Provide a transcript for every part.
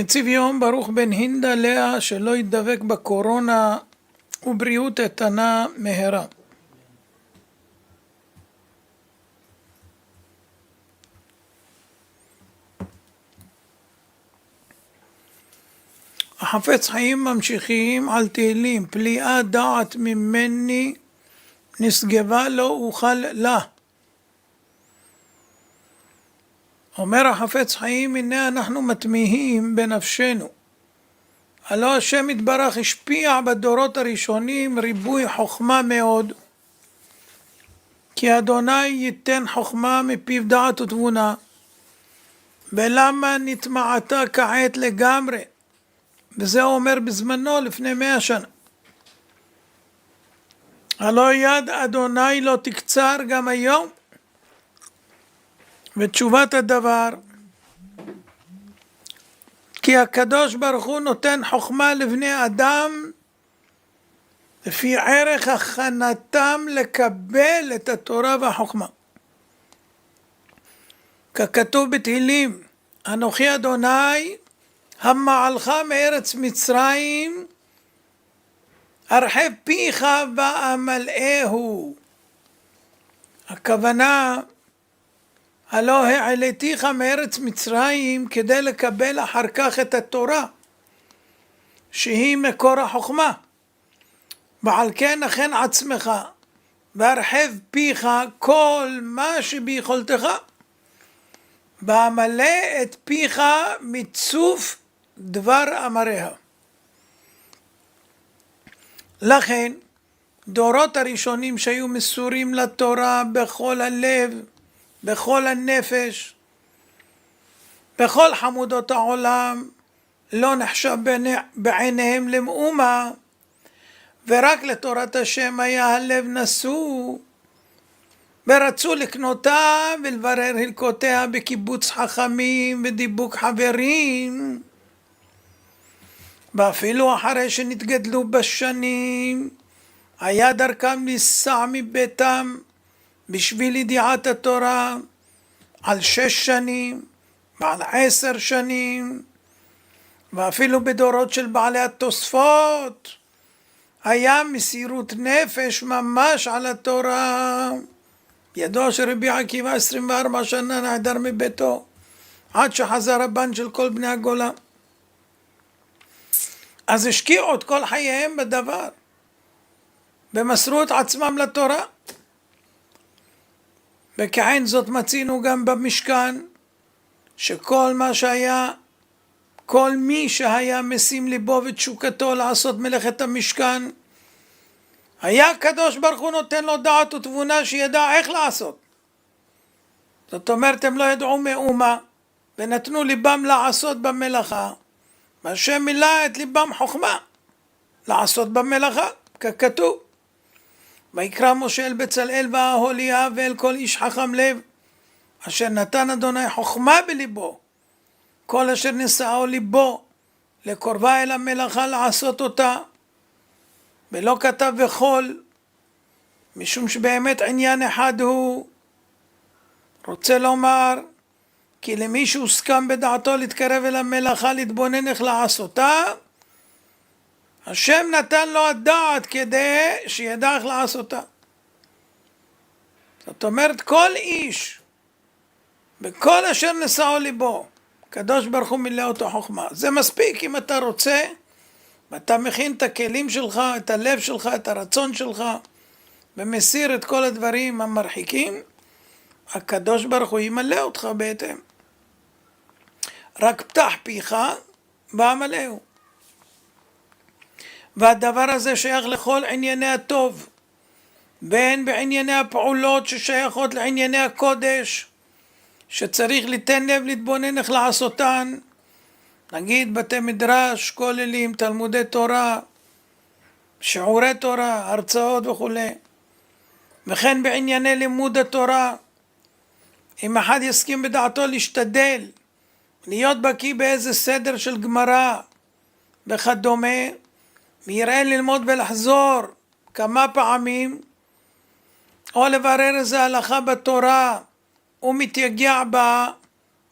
מציב יום ברוך בן הינדה לאה שלא ידבק בקורונה ובריאות איתנה מהרה. החפץ חיים ממשיכים על תהילים, פליאה דעת ממני נשגבה לא אוכל לה. אומר החפץ חיים, הנה אנחנו מתמיהים בנפשנו. הלא השם יתברך השפיע בדורות הראשונים ריבוי חוכמה מאוד, כי אדוני ייתן חוכמה מפיו דעת ותבונה, ולמה נטמעתה כעת לגמרי? וזה אומר בזמנו לפני 100 שנה. הלא יד אדוני לא תקצר גם היום. ותשובת הדבר, כי הקדוש ברוך הוא נותן חוכמה לבני אדם לפי ערך הכנתם לקבל את התורה והחוכמה. ככתוב בתהילים, אנוכי אדוני המעלך מארץ מצרים, הרחב פיך ואמלאהו. הכוונה, הלא העליתיך מארץ מצרים כדי לקבל אחר כך את התורה, שהיא מקור החוכמה. ועל כן אכן עצמך, והרחב פיך כל מה שביכולתך, ואמלא את פיך מצוף דבר אמריה. לכן, דורות הראשונים שהיו מסורים לתורה בכל הלב, בכל הנפש, בכל חמודות העולם, לא נחשב בעיניהם למאומה, ורק לתורת השם היה הלב נשוא, ורצו לקנותה ולברר הלקותיה בקיבוץ חכמים ודיבוק חברים, ואפילו אחרי שנתגדלו בשנים, היה דרכם לנסוע מביתם בשביל ידיעת התורה על 6 שנים ועל 10 שנים, ואפילו בדורות של בעלי התוספות היה מסירות נפש ממש על התורה. ידוע שרבי עקיבא 24 שנה נעדר מביתו עד שחזר הבן של כל בני הגולה. אז השקיעו את כל חייהם בדבר ומסרו את עצמם לתורה. וכעין זאת מצינו גם במשכן, שכל מה שהיה, כל מי שהיה משים ליבו ותשוקתו לעשות מלאכת המשכן, היה הקדוש ברוך הוא נותן לו דעת ותבונה שידע איך לעשות. זאת אומרת, הם לא ידעו מאומה ונתנו ליבם לעשות במלאכה, והשם מילא את ליבם חוכמה לעשות במלאכה, ככתוב. ויקרא משה אל בצלאל והאהוליה ואל כל איש חכם לב, אשר נתן אדוני חוכמה בליבו, כל אשר נשאו ליבו לקרבה אל המלאכה לעשות אותה, ולא כתב וכל, משום שבאמת עניין אחד הוא. רוצה לומר, כי למי שהוסכם בדעתו להתקרב אל המלאכה, להתבונן איך לעשותה, השם נתן לו הדעת כדי שידע איך לעשותה. זאת אומרת, כל איש, בכל אשר נשאו ליבו, הקדוש ברוך הוא מילא אותו חוכמה. זה מספיק אם אתה רוצה, ואתה מכין את הכלים שלך, את הלב שלך, את הרצון שלך, ומסיר את כל הדברים המרחיקים, הקדוש ברוך הוא ימלא אותך בהתאם. רק פתח פיך ואמלאהו. והדבר הזה שייך לכל ענייני הטוב, בין בענייני הפעולות ששייכות לענייני הקודש, שצריך ליתן לב להתבונן איך לעשותן, נגיד בתי מדרש, כוללים, תלמודי תורה, שיעורי תורה, הרצאות וכו'. וכן בענייני לימוד התורה, אם אחד יסכים בדעתו להשתדל, להיות בקיא באיזה סדר של גמרא וכדומה, ויראה ללמוד ולחזור כמה פעמים, או לברר איזה הלכה בתורה, הוא מתייגע בה,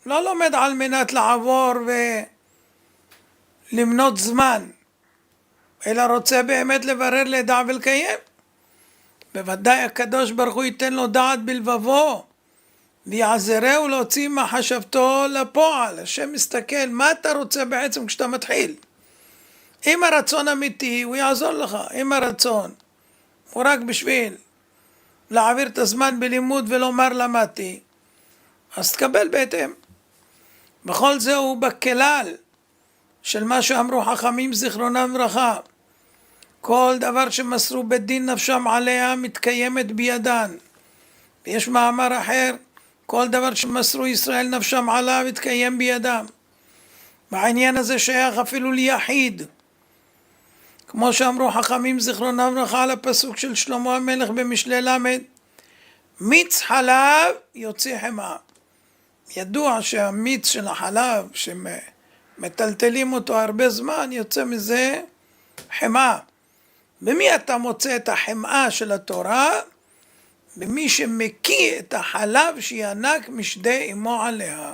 לא לומד על מנת לעבור למנות זמן, אלא רוצה באמת לברר לדע ולקיים. בוודאי הקדוש ברוך הוא ייתן לו דעת בלבבו, ויעזרהו להוציא מחשבתו לפועל. השם מסתכל, מה אתה רוצה בעצם כשאתה מתחיל? אם הרצון אמיתי, הוא יעזור לך. אם הרצון הוא רק בשביל להעביר את הזמן בלימוד ולומר למדתי, אז תקבל בהתאם. בכל זה הוא בכלל של מה שאמרו חכמים זיכרונם לברכה. כל דבר שמסרו בדין נפשם עליה מתקיימת בידן. ויש מאמר אחר, כל דבר שמסרו ישראל נפשם עליו מתקיים בידם. בעניין הזה שייך אפילו ליחיד. כמו שאמרו חכמים זיכרונם לברכה על הפסוק של שלמה המלך במשלי למד, מיץ חלב יוציא חמאה. ידוע שהמיץ של החלב שמטלטלים אותו הרבה זמן יוצא מזה חמאה. במי אתה מוצא את החמאה של התורה? במי שמקיא את החלב שינק משדי אמו עליה.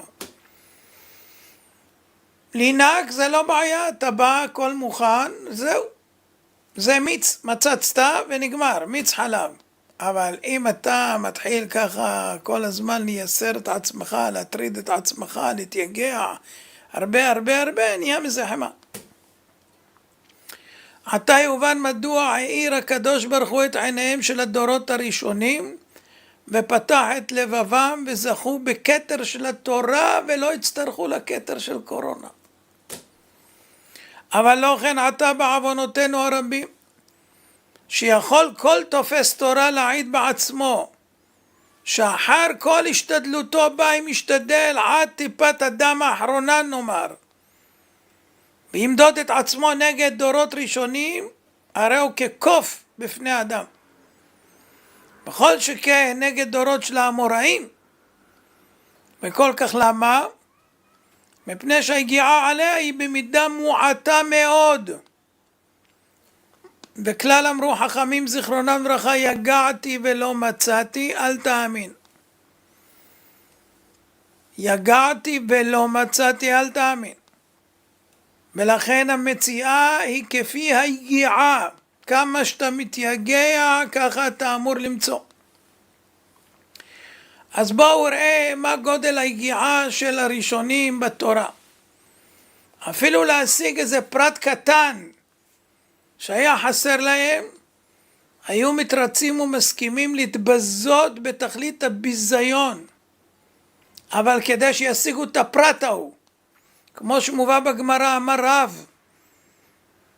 לינק זה לא בעיה, אתה בא הכל מוכן, זהו. זה מיץ, מצצת ונגמר, מיץ חלב. אבל אם אתה מתחיל ככה כל הזמן לייסר את עצמך, להטריד את עצמך, להתייגע, הרבה, נהיה מזה חמאה. עתה יובן מדוע העיר הקדוש ברוך הוא את עיניהם של הדורות הראשונים, ופתח את לבבם וזכו בכתר של התורה ולא הצטרכו לכתר של קורונה. אבל לא כן עתה בעוונותינו הרבים, שיכול כל תופס תורה להעיד בעצמו, שאחר כל השתדלותו בא אם ישתדל עד טיפת הדם האחרונה נאמר, וימדוד את עצמו נגד דורות ראשונים, הרי הוא כקוף בפני אדם. בכל שכן נגד דורות של האמוראים. וכל כך למה? מפני שהגיעה עליה היא במידה מועטה מאוד. וכלל אמרו חכמים זיכרונם לברכה, יגעתי ולא מצאתי, אל תאמין. יגעתי ולא מצאתי, אל תאמין. ולכן המציאה היא כפי היגיעה. כמה שאתה מתייגע, ככה אתה אמור למצוא. אז בואו ראה מה גודל היגיעה של הראשונים בתורה. אפילו להשיג איזה פרט קטן שהיה חסר להם, היו מתרצים ומסכימים להתבזות בתכלית הביזיון. אבל כדי שישיגו את הפרט ההוא, כמו שמובא בגמרא, אמר רב,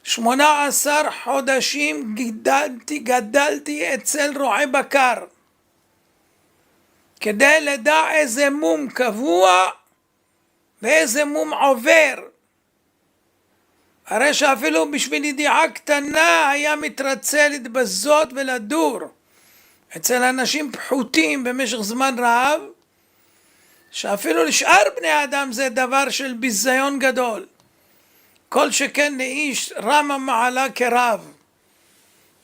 18 חודשים גדלתי אצל רועה בקר, כדי לדע איזה מום קבוע ואיזה מום עובר. הרי שאפילו בשביל ידיעה קטנה היה מתרצה להתבזות ולדור אצל אנשים פחותים במשך זמן רב, שאפילו לשאר בני האדם זה דבר של ביזיון גדול. כל שכן לאיש רם המעלה כרב.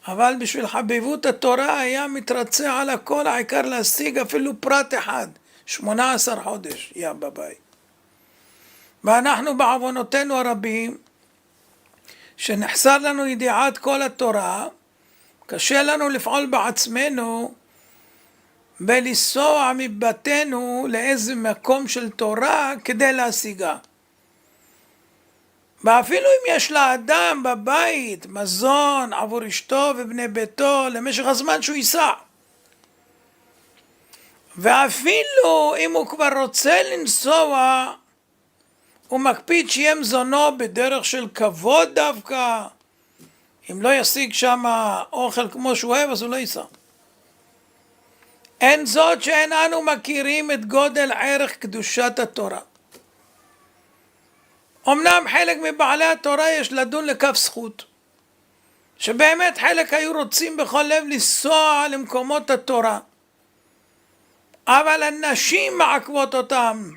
אבל בשביל חביבות התורה היה מתרצה על הכל, העיקר להשיג אפילו פרט אחד. 18 חודש היה בבית. ואנחנו בעוונותינו הרבים, שנחסר לנו ידיעת כל התורה, קשה לנו לפעול בעצמנו ולנסוע מבתנו לאיזה מקום של תורה כדי להשיגה. ואפילו אם יש לאדם בבית מזון עבור אשתו ובני ביתו למשך הזמן שהוא ייסע, ואפילו אם הוא כבר רוצה לנסוע, הוא מקפיד שיהיה מזונו בדרך של כבוד דווקא. אם לא ישיג שם אוכל כמו שהוא אוהב, אז הוא לא ייסע. אין זאת שאיננו מכירים את גודל ערך קדושת התורה. אמנם חלק מבעלי התורה יש לדון לכף זכות, שבאמת חלק היו רוצים בכל לב לנסוע למקומות התורה, אבל הנשים מעכבות אותם,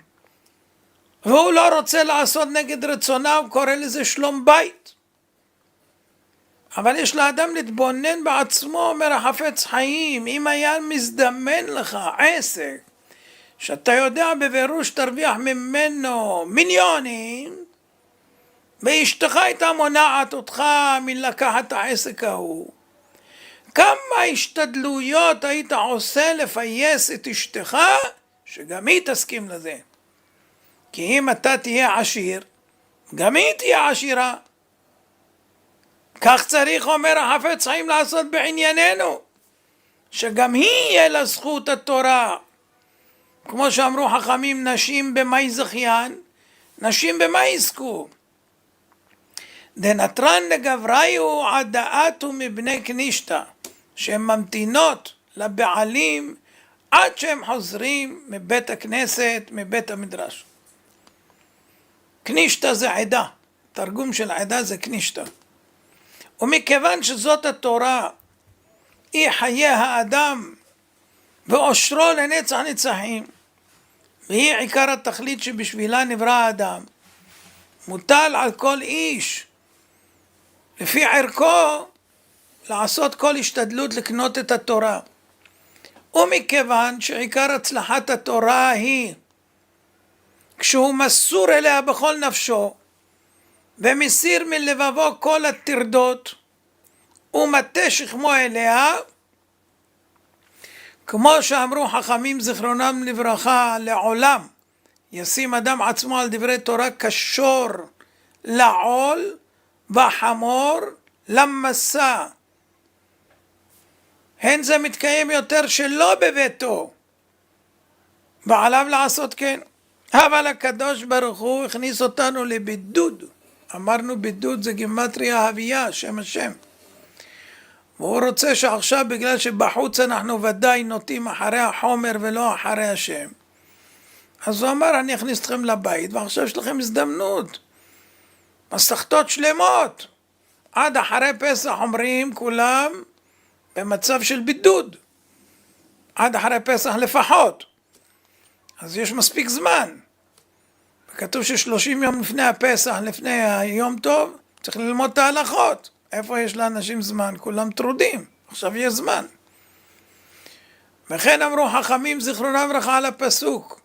והוא לא רוצה לעשות נגד רצונה, הוא קורא לזה שלום בית. אבל יש לאדם להתבונן בעצמו, אומר החפץ חיים, אם היה מזדמן לך עסק שאתה יודע בבירוש תרוויח ממנו מיליונים, ואשתך הייתה מונעת אותך מלקחת העסק ההוא, כמה השתדלויות היית עושה לפייס את אשתך שגם היא תסכים לזה. כי אם אתה תהיה עשיר, גם היא תהיה עשירה. כך צריך, אומר החפץ חיים, לעשות בענייננו, שגם היא יהיה לה זכות התורה. כמו שאמרו חכמים, נשים במאי זכיין, נשים במאי יזכו. דנטרן לגבריו עדאתו מבני כנישתא, שהן ממתינות לבעלים עד שהם חוזרים מבית הכנסת, מבית המדרש. כנישתא זה עדה, תרגום של עדה זה כנישתא. ומכיוון שזאת התורה, היא חיי האדם ואושרו לנצח נצחים, והיא עיקר התכלית שבשבילה נברא האדם, מוטל על כל איש לפי ערכו לעשות כל השתדלות לקנות את התורה. ומכיוון שעיקר הצלחת התורה היא כשהוא מסור אליה בכל נפשו ומסיר מלבבו כל הטרדות ומטה שכמו אליה, כמו שאמרו חכמים זיכרונם לברכה, לעולם ישים אדם עצמו על דברי תורה קשור לעול וחמור למסע. הן זה מתקיים יותר שלא בביתו, ועליו לעשות כן. אבל הקדוש ברוך הוא הכניס אותנו לבידוד. אמרנו בידוד זה גימטריה הוויה, שם השם. והוא רוצה שעכשיו, בגלל שבחוץ אנחנו ודאי נוטים אחרי החומר ולא אחרי השם, אז הוא אמר, אני אכניס אתכם לבית, ועכשיו יש לכם הזדמנות. מסכתות שלמות. עד אחרי פסח אומרים כולם במצב של בידוד. עד אחרי פסח לפחות. אז יש מספיק זמן. כתוב ש30 יום לפני הפסח, לפני היום טוב, צריך ללמוד את ההלכות. איפה יש לאנשים זמן? כולם טרודים. עכשיו יש זמן. וכן אמרו חכמים זיכרונם לברכה על הפסוק,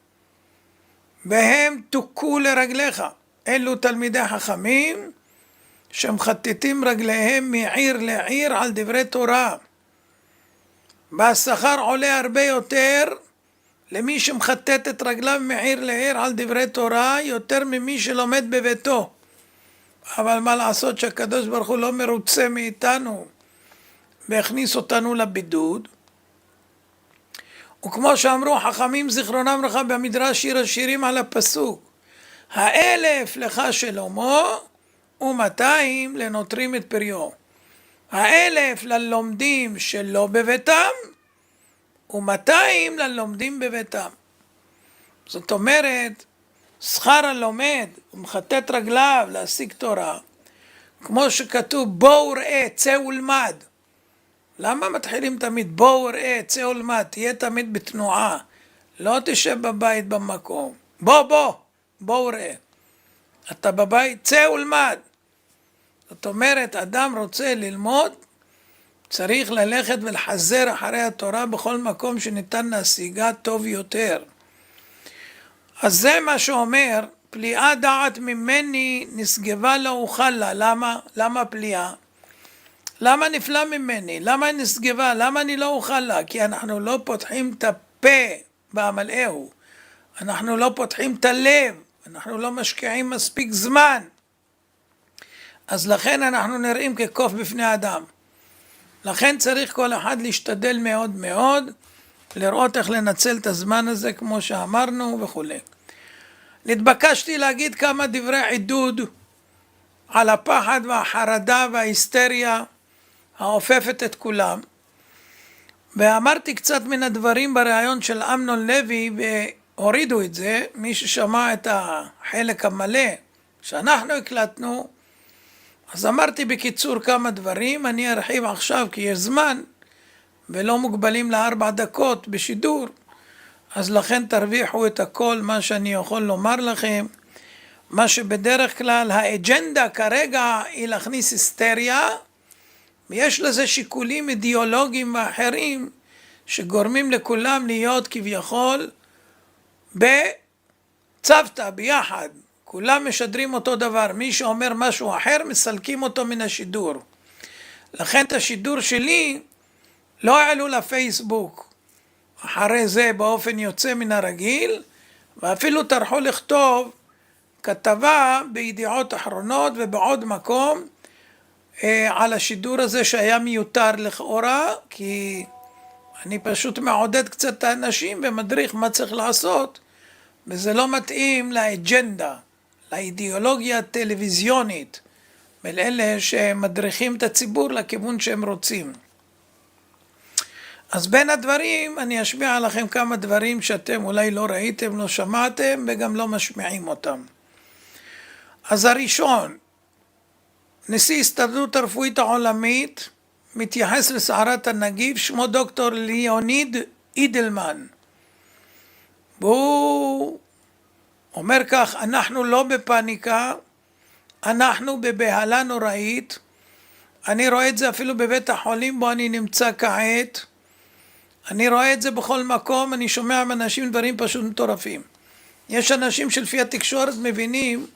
והם תוקו לרגליך. אלו תלמידי חכמים שמחטטים רגליהם מעיר לעיר על דברי תורה. והשכר עולה הרבה יותר למי שמחטט את רגליו מעיר לעיר על דברי תורה, יותר ממי שלומד בביתו. אבל מה לעשות שהקדוש ברוך הוא לא מרוצה מאיתנו והכניס אותנו לבידוד. וכמו שאמרו חכמים זיכרונם לברכה במדרש שיר השירים על הפסוק, 1,000 לך שלמה ו200 לנוטרים את פריו. 1,000 ללומדים שלא בביתם ו200 ללומדים בביתם. זאת אומרת, שכר הלומד ומחטט רגליו להשיג תורה, כמו שכתוב בואו ראה צא ולמד. למה מתחילים תמיד בואו ראה צא ולמד? תהיה תמיד בתנועה, לא תשב בבית במקום. בואו ראה. אתה בבית, צא ולמד. זאת אומרת, אדם רוצה ללמוד, צריך ללכת ולחזר אחרי התורה בכל מקום שניתן להשיגה טוב יותר. אז זה מה שאומר, פליאה דעת ממני נשגבה לא אוכל לה. למה פליאה? למה נפלא ממני? למה נשגבה? למה אני לא אוכל לה? כי אנחנו לא פותחים את הפה בעמלאהו. אנחנו לא פותחים את הלב. אנחנו לא משקיעים מספיק זמן. אז לכן אנחנו נראים כקוף בפני אדם. לכן צריך כל אחד להשתדל מאוד מאוד, לראות איך לנצל את הזמן הזה כמו שאמרנו וכו'. נתבקשתי להגיד כמה דברי עידוד על הפחד והחרדה וההיסטריה העופפת את כולם. ואמרתי קצת מן הדברים בריאיון של אמנון לוי והורידו את זה. מי ששמע את החלק המלא שאנחנו הקלטנו, אז אמרתי בקיצור כמה דברים. אני ארחיב עכשיו כי יש זמן ולא מוגבלים ל4 דקות בשידור, אז לכן תרוויחו את הכל מה שאני יכול לומר לכם. מה שבדרך כלל האג'נדה כרגע היא להכניס היסטריה, ויש לזה שיקולים אידיאולוגיים ואחרים שגורמים לכולם להיות כביכול בצוותא ביחד, כולם משדרים אותו דבר, מי שאומר משהו אחר מסלקים אותו מן השידור. לכן את השידור שלי לא העלו לפייסבוק אחרי זה באופן יוצא מן הרגיל, ואפילו טרחו לכתוב כתבה בידיעות אחרונות ובעוד מקום על השידור הזה שהיה מיותר לכאורה, כי אני פשוט מעודד קצת את האנשים ומדריך מה צריך לעשות, וזה לא מתאים לאג'נדה, לאידיאולוגיה הטלוויזיונית, ולאלה שמדריכים את הציבור לכיוון שהם רוצים. אז בין הדברים אני אשמיע לכם כמה דברים שאתם אולי לא ראיתם, לא שמעתם וגם לא משמיעים אותם. אז הראשון, נשיא הסתדרות הרפואית העולמית מתייחס לסערת הנגיף, שמו דוקטור ליאוניד אידלמן. והוא אומר כך, אנחנו לא בפניקה, אנחנו בבהלה נוראית. אני רואה את זה אפילו בבית החולים בו אני נמצא כעת. אני רואה את זה בכל מקום, אני שומע מאנשים דברים פשוט מטורפים. יש אנשים שלפי התקשורת מבינים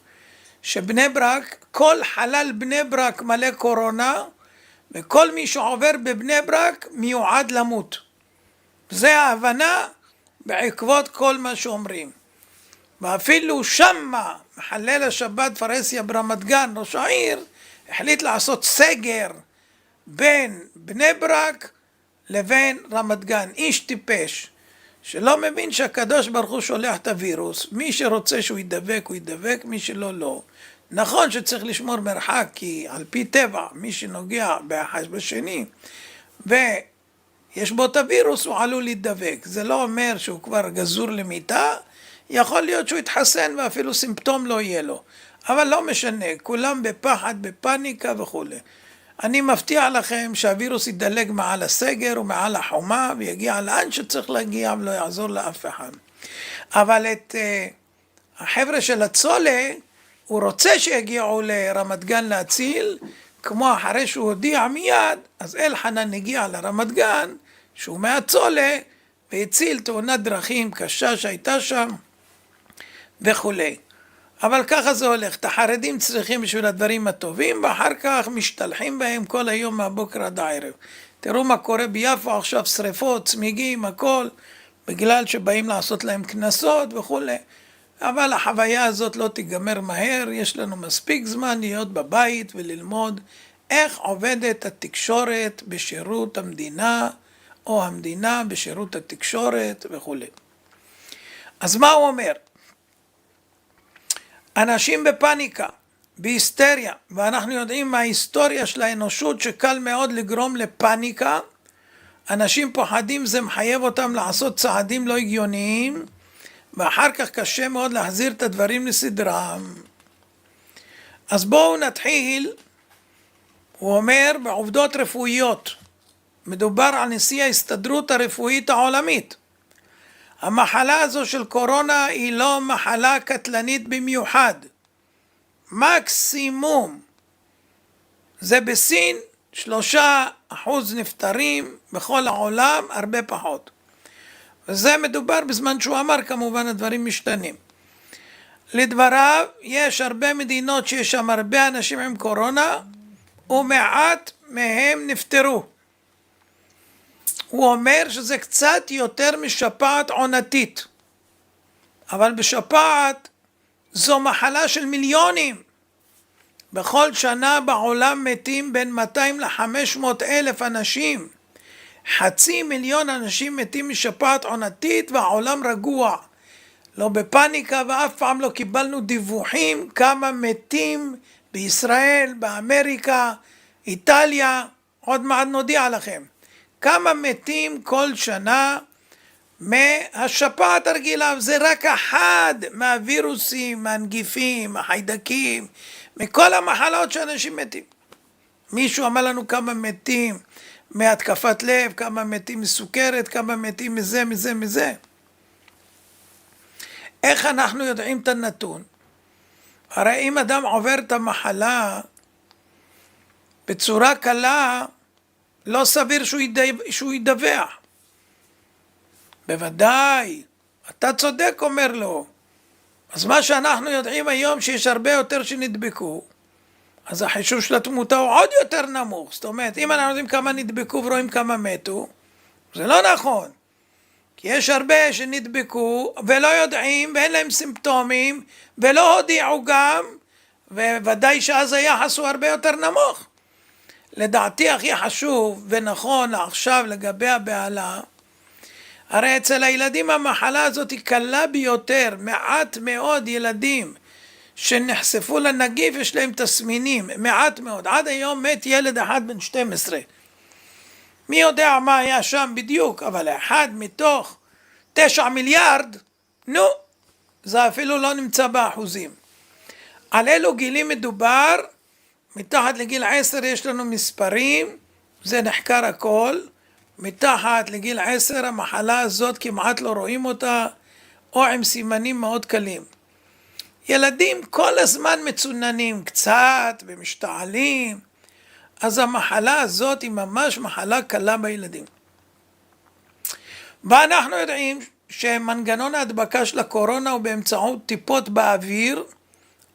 שבני ברק, כל חלל בני ברק מלא קורונה, וכל מי שעובר בבני ברק מיועד למות. זה ההבנה בעקבות כל מה שאומרים. ואפילו שמה, מחלל השבת פרהסיה ברמת גן, ראש העיר, החליט לעשות סגר בין בני ברק לבין רמת גן. איש טיפש, שלא מבין שהקדוש ברוך הוא שולח את הווירוס. מי שרוצה שהוא ידבק, הוא ידבק, מי שלא, לא. נכון שצריך לשמור מרחק, כי על פי טבע, מי שנוגע באחד בשני, ויש בו את הווירוס, הוא עלול להידבק. זה לא אומר שהוא כבר גזור למיטה, יכול להיות שהוא יתחסן ואפילו סימפטום לא יהיה לו. אבל לא משנה, כולם בפחד, בפניקה וכו'. אני מבטיח לכם שהווירוס ידלג מעל הסגר ומעל החומה, ויגיע לאן שצריך להגיע ולא יעזור לאף אחד. אבל את החבר'ה של הצולה, הוא רוצה שיגיעו לרמת גן להציל, כמו אחרי שהוא הודיע מיד, אז אלחנן הגיע לרמת גן, שהוא מהצולה, והציל תאונת דרכים קשה שהייתה שם, וכו'. אבל ככה זה הולך, את החרדים צריכים בשביל הדברים הטובים, ואחר כך משתלחים בהם כל היום מהבוקר עד הערב. תראו מה קורה ביפו עכשיו, שריפות, צמיגים, הכל, בגלל שבאים לעשות להם כנסות וכו'. אבל החוויה הזאת לא תיגמר מהר, יש לנו מספיק זמן להיות בבית וללמוד איך עובדת התקשורת בשירות המדינה, או המדינה בשירות התקשורת וכו'. אז מה הוא אומר? אנשים בפניקה, בהיסטריה, ואנחנו יודעים מההיסטוריה של האנושות שקל מאוד לגרום לפניקה. אנשים פוחדים, זה מחייב אותם לעשות צעדים לא הגיוניים, ואחר כך קשה מאוד להחזיר את הדברים לסדרם. אז בואו נתחיל, הוא אומר, בעובדות רפואיות. מדובר על נשיא ההסתדרות הרפואית העולמית. המחלה הזו של קורונה היא לא מחלה קטלנית במיוחד. מקסימום. זה בסין 3% נפטרים, בכל העולם הרבה פחות. וזה מדובר בזמן שהוא אמר, כמובן הדברים משתנים. לדבריו, יש הרבה מדינות שיש שם הרבה אנשים עם קורונה, ומעט מהם נפטרו. הוא אומר שזה קצת יותר משפעת עונתית. אבל בשפעת זו מחלה של מיליונים. בכל שנה בעולם מתים בין 200 ל-500 אלף אנשים. 500,000 אנשים מתים משפעת עונתית והעולם רגוע. לא בפניקה, ואף פעם לא קיבלנו דיווחים כמה מתים בישראל, באמריקה, איטליה. עוד מעט נודיע לכם. כמה מתים כל שנה מהשפעת הרגילה, זה רק אחד מהווירוסים, מהנגיפים, החיידקים, מכל המחלות שאנשים מתים. מישהו אמר לנו כמה מתים מהתקפת לב, כמה מתים מסוכרת, כמה מתים מזה. איך אנחנו יודעים את הנתון? הרי אם אדם עובר את המחלה בצורה קלה, לא סביר שהוא ידווח. בוודאי, אתה צודק, אומר לו. אז מה שאנחנו יודעים היום שיש הרבה יותר שנדבקו, אז החישוב של התמותה הוא עוד יותר נמוך. זאת אומרת, אם אנחנו יודעים כמה נדבקו ורואים כמה מתו, זה לא נכון. כי יש הרבה שנדבקו ולא יודעים ואין להם סימפטומים ולא הודיעו גם, וודאי שאז היחס הוא הרבה יותר נמוך. לדעתי הכי חשוב ונכון עכשיו לגבי הבהלה, הרי אצל הילדים המחלה הזאת היא קלה ביותר. מעט מאוד ילדים שנחשפו לנגיף יש להם תסמינים, מעט מאוד. עד היום מת ילד אחד בן 12. מי יודע מה היה שם בדיוק, אבל אחד מתוך 9 מיליארד, נו, זה אפילו לא נמצא באחוזים. על אלו גילים מדובר. מתחת לגיל 10 יש לנו מספרים, זה נחקר הכל. מתחת לגיל 10 המחלה הזאת כמעט לא רואים אותה, או עם סימנים מאוד קלים. ילדים כל הזמן מצוננים קצת ומשתעלים, אז המחלה הזאת היא ממש מחלה קלה בילדים. ואנחנו יודעים שמנגנון ההדבקה של הקורונה הוא באמצעות טיפות באוויר,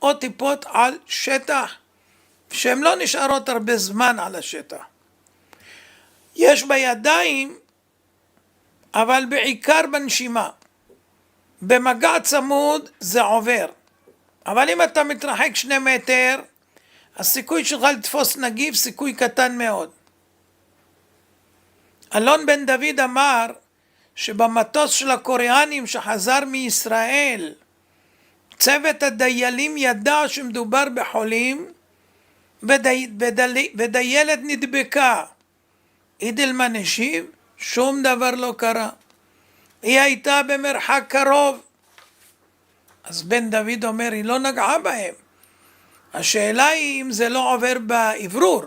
או טיפות על שטח, שהן לא נשארות הרבה זמן על השטח. יש בידיים, אבל בעיקר בנשימה. במגע צמוד זה עובר. אבל אם אתה מתרחק 2 מטר, הסיכוי שלך לתפוס נגיף סיכוי קטן מאוד. אלון בן דוד אמר שבמטוס של הקוריאנים שחזר מישראל, צוות הדיילים ידע שמדובר בחולים, ודיילת נדבקה. אידלמן השיב, שום דבר לא קרה. היא הייתה במרחק קרוב. אז בן דוד אומר, היא לא נגעה בהם. השאלה היא אם זה לא עובר באוורור.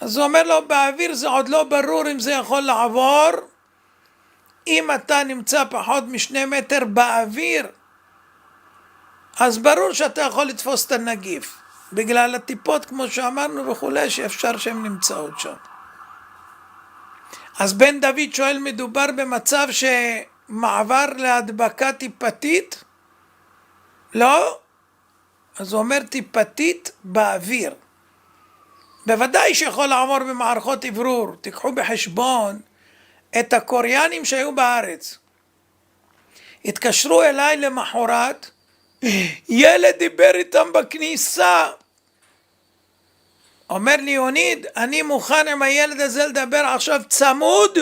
אז הוא אומר לו, באוויר זה עוד לא ברור אם זה יכול לעבור. אם אתה נמצא פחות מ2 מטר באוויר, אז ברור שאתה יכול לתפוס את הנגיף. בגלל הטיפות, כמו שאמרנו וכולי, שאפשר שהן נמצאות שם. אז בן דוד שואל, מדובר במצב שמעבר להדבקה טיפתית? לא? אז הוא אומר טיפתית באוויר. בוודאי שיכול לעבור במערכות אוורור. תיקחו בחשבון את הקוריאנים שהיו בארץ. התקשרו אליי למחרת, ילד דיבר איתם בכניסה. אומר לי, יוניד, אני מוכן עם הילד הזה לדבר עכשיו צמוד,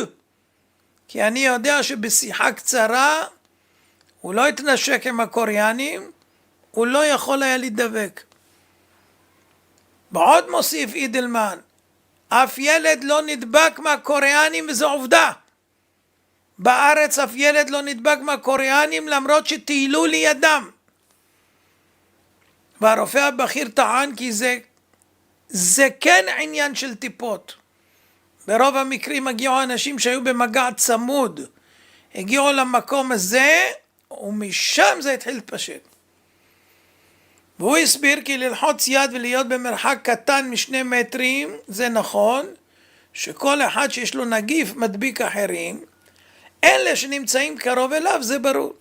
כי אני יודע שבשיחה קצרה הוא לא התנשק עם הקוריאנים, הוא לא יכול היה להידבק. ועוד מוסיף אידלמן, אף ילד לא נדבק מהקוריאנים, וזו עובדה. בארץ אף ילד לא נדבק מהקוריאנים למרות שטיילו לידם. והרופא הבכיר טען כי זה כן עניין של טיפות. ברוב המקרים הגיעו אנשים שהיו במגע צמוד, הגיעו למקום הזה ומשם זה התחיל להתפשט. והוא הסביר כי ללחוץ יד ולהיות במרחק קטן מ2 מטרים זה נכון, שכל אחד שיש לו נגיף מדביק אחרים, אלה שנמצאים קרוב אליו זה ברור.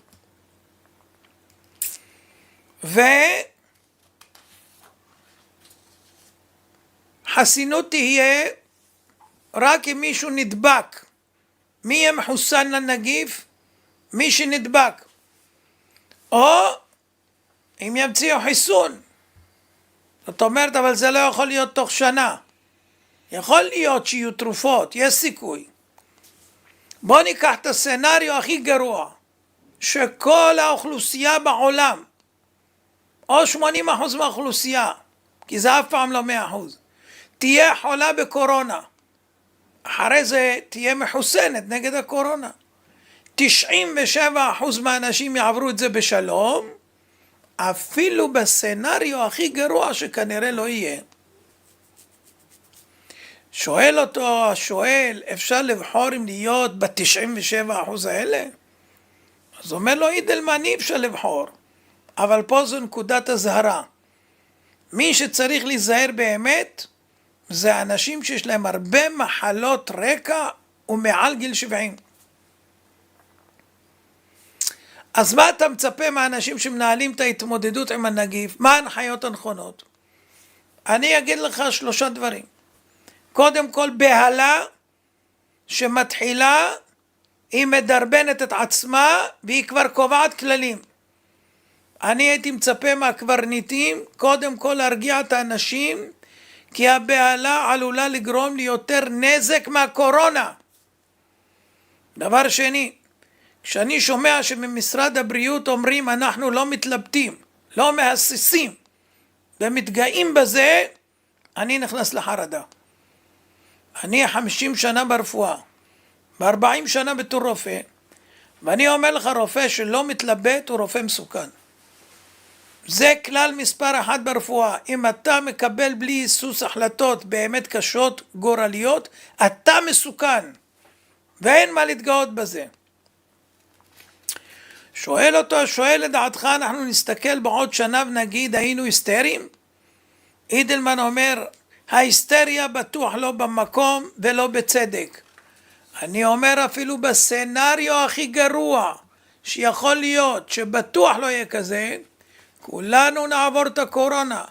וחסינות תהיה רק אם מישהו נדבק. מי יהיה מחוסן לנגיף? מי שנדבק. או אם ימציאו חיסון. זאת אומרת, אבל זה לא יכול להיות תוך שנה. יכול להיות שיהיו תרופות, יש סיכוי. בוא ניקח את הסצנריו הכי גרוע, שכל האוכלוסייה בעולם, או 80% מהאוכלוסייה, כי זה אף פעם לא 100%, תהיה חולה בקורונה. אחרי זה תהיה מחוסנת נגד הקורונה. 97% מהאנשים יעברו את זה בשלום, אפילו בסצנריו הכי גרוע שכנראה לא יהיה. שואל אותו השואל, אפשר לבחור אם להיות ב97% האלה? אז אומר לו, אידלמן, אי אפשר לבחור. אבל פה זו נקודת הזהרה. מי שצריך להיזהר באמת, זה אנשים שיש להם הרבה מחלות רקע ומעל גיל 70. אז מה אתה מצפה מהאנשים שמנהלים את ההתמודדות עם הנגיף? מה ההנחיות הנכונות? אני אגיד לך 3 דברים. קודם כל, בהלה שמתחילה, היא מדרבנת את עצמה והיא כבר קובעת כללים. אני הייתי מצפה מהקברניטים קודם כל להרגיע את האנשים, כי הבהלה עלולה לגרום לי יותר נזק מהקורונה. דבר שני, כשאני שומע שממשרד הבריאות אומרים אנחנו לא מתלבטים, לא מהססים ומתגאים בזה, אני נכנס לחרדה. אני 50 שנה ברפואה, ב-40 שנה בתור רופא, ואני אומר לך, רופא שלא מתלבט הוא רופא מסוכן. זה כלל מספר 1 ברפואה. אם אתה מקבל בלי היסוס החלטות באמת קשות, גורליות, אתה מסוכן, ואין מה להתגאות בזה. שואל אותו, שואל לדעתך, אנחנו נסתכל בעוד שנה ונגיד היינו היסטריים? אידלמן אומר, ההיסטריה בטוח לא במקום ולא בצדק. אני אומר אפילו בסצנריו הכי גרוע שיכול להיות, שבטוח לא יהיה כזה, כולנו נעבור את הקורונה,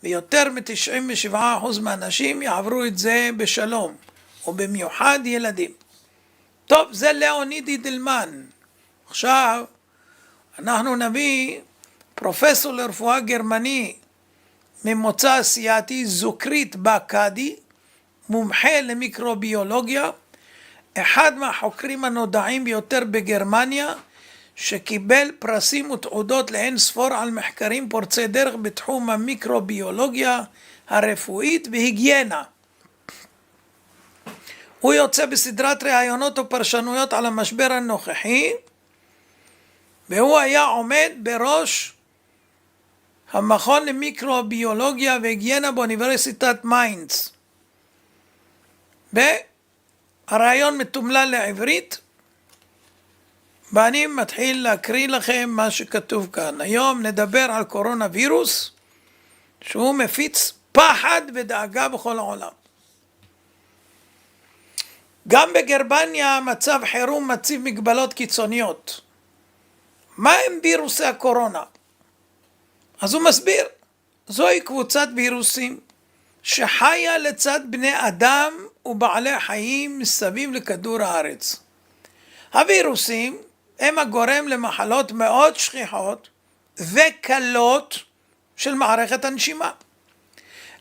ויותר מ-97% מהאנשים יעברו את זה בשלום, ובמיוחד ילדים. טוב, זה ליאוניד אידלמן. עכשיו אנחנו נביא פרופסור לרפואה גרמני ממוצא אסיאתי, זוקרית בקאדי, מומחה למיקרוביולוגיה, אחד מהחוקרים הנודעים ביותר בגרמניה, שקיבל פרסים ותעודות לאין ספור על מחקרים פורצי דרך בתחום המיקרוביולוגיה הרפואית והיגיינה. הוא יוצא בסדרת ראיונות ופרשנויות על המשבר הנוכחי, והוא היה עומד בראש המכון למיקרוביולוגיה והיגיינה באוניברסיטת מיינץ. והראיון מתומלל לעברית, ואני מתחיל להקריא לכם מה שכתוב כאן. היום נדבר על קורונה וירוס, שהוא מפיץ פחד ודאגה בכל העולם. גם בגרמניה מצב חירום מציב מגבלות קיצוניות. מה הם וירוסי הקורונה? אז הוא מסביר, זוהי קבוצת וירוסים שחיה לצד בני אדם ובעלי חיים מסביב לכדור הארץ. הווירוסים הם הגורם למחלות מאוד שכיחות וקלות של מערכת הנשימה.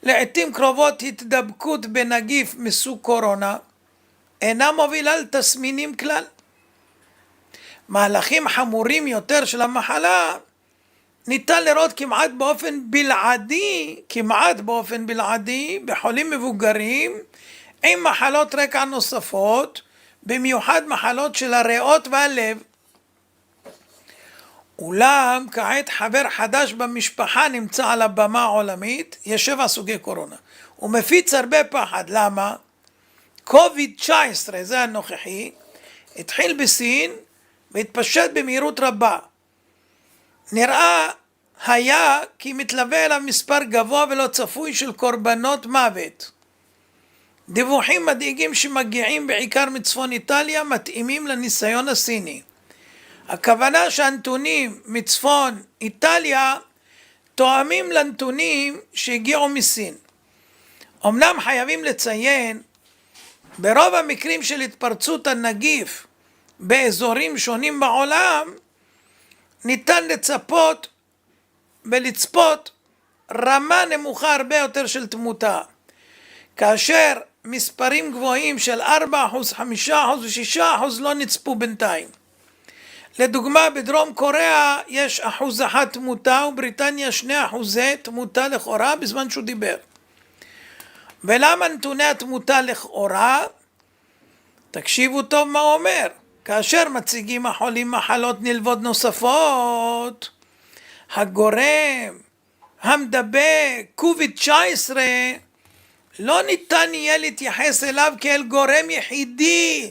לעתים קרובות התדבקות בנגיף מסוג קורונה אינה מובילה לתסמינים כלל. מהלכים חמורים יותר של המחלה ניתן לראות כמעט באופן בלעדי בחולים מבוגרים עם מחלות רקע נוספות, במיוחד מחלות של הריאות והלב. אולם כעת חבר חדש במשפחה נמצא על הבמה העולמית, יש 7 סוגי קורונה. הוא מפיץ הרבה פחד. למה? COVID-19, זה הנוכחי, התחיל בסין והתפשט במהירות רבה. נראה היה כי מתלווה אליו מספר גבוה ולא צפוי של קורבנות מוות. דיווחים מדאיגים שמגיעים בעיקר מצפון איטליה מתאימים לניסיון הסיני. הכוונה שהנתונים מצפון איטליה תואמים לנתונים שהגיעו מסין. אמנם חייבים לציין, ברוב המקרים של התפרצות הנגיף באזורים שונים בעולם, ניתן לצפות רמה נמוכה הרבה יותר של תמותה. כאשר מספרים גבוהים של 4%, 5% ו6% לא נצפו בינתיים. לדוגמה, בדרום קוריאה יש 1% תמותה, ובריטניה 2% תמותה לכאורה בזמן שהוא דיבר. ולמה נתוני התמותה לכאורה? תקשיבו טוב מה הוא אומר. כאשר מציגים החולים מחלות נלוות נוספות, הגורם המדבק COVID-19 לא ניתן יהיה להתייחס אליו כאל גורם יחידי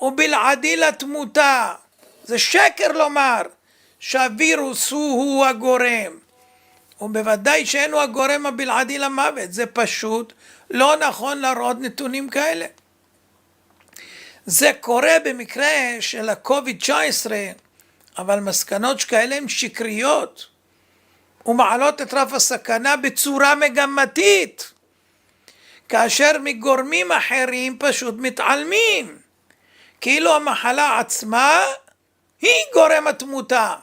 ובלעדי לתמותה. זה שקר לומר שהווירוס הוא הגורם, ובוודאי שאינו הגורם הבלעדי למוות. זה פשוט לא נכון להראות נתונים כאלה. זה קורה במקרה של ה-COVID-19, אבל מסקנות שכאלה הן שקריות ומעלות את רף הסכנה בצורה מגמתית, כאשר מגורמים אחרים פשוט מתעלמים, כאילו המחלה עצמה היא גורם התמותה.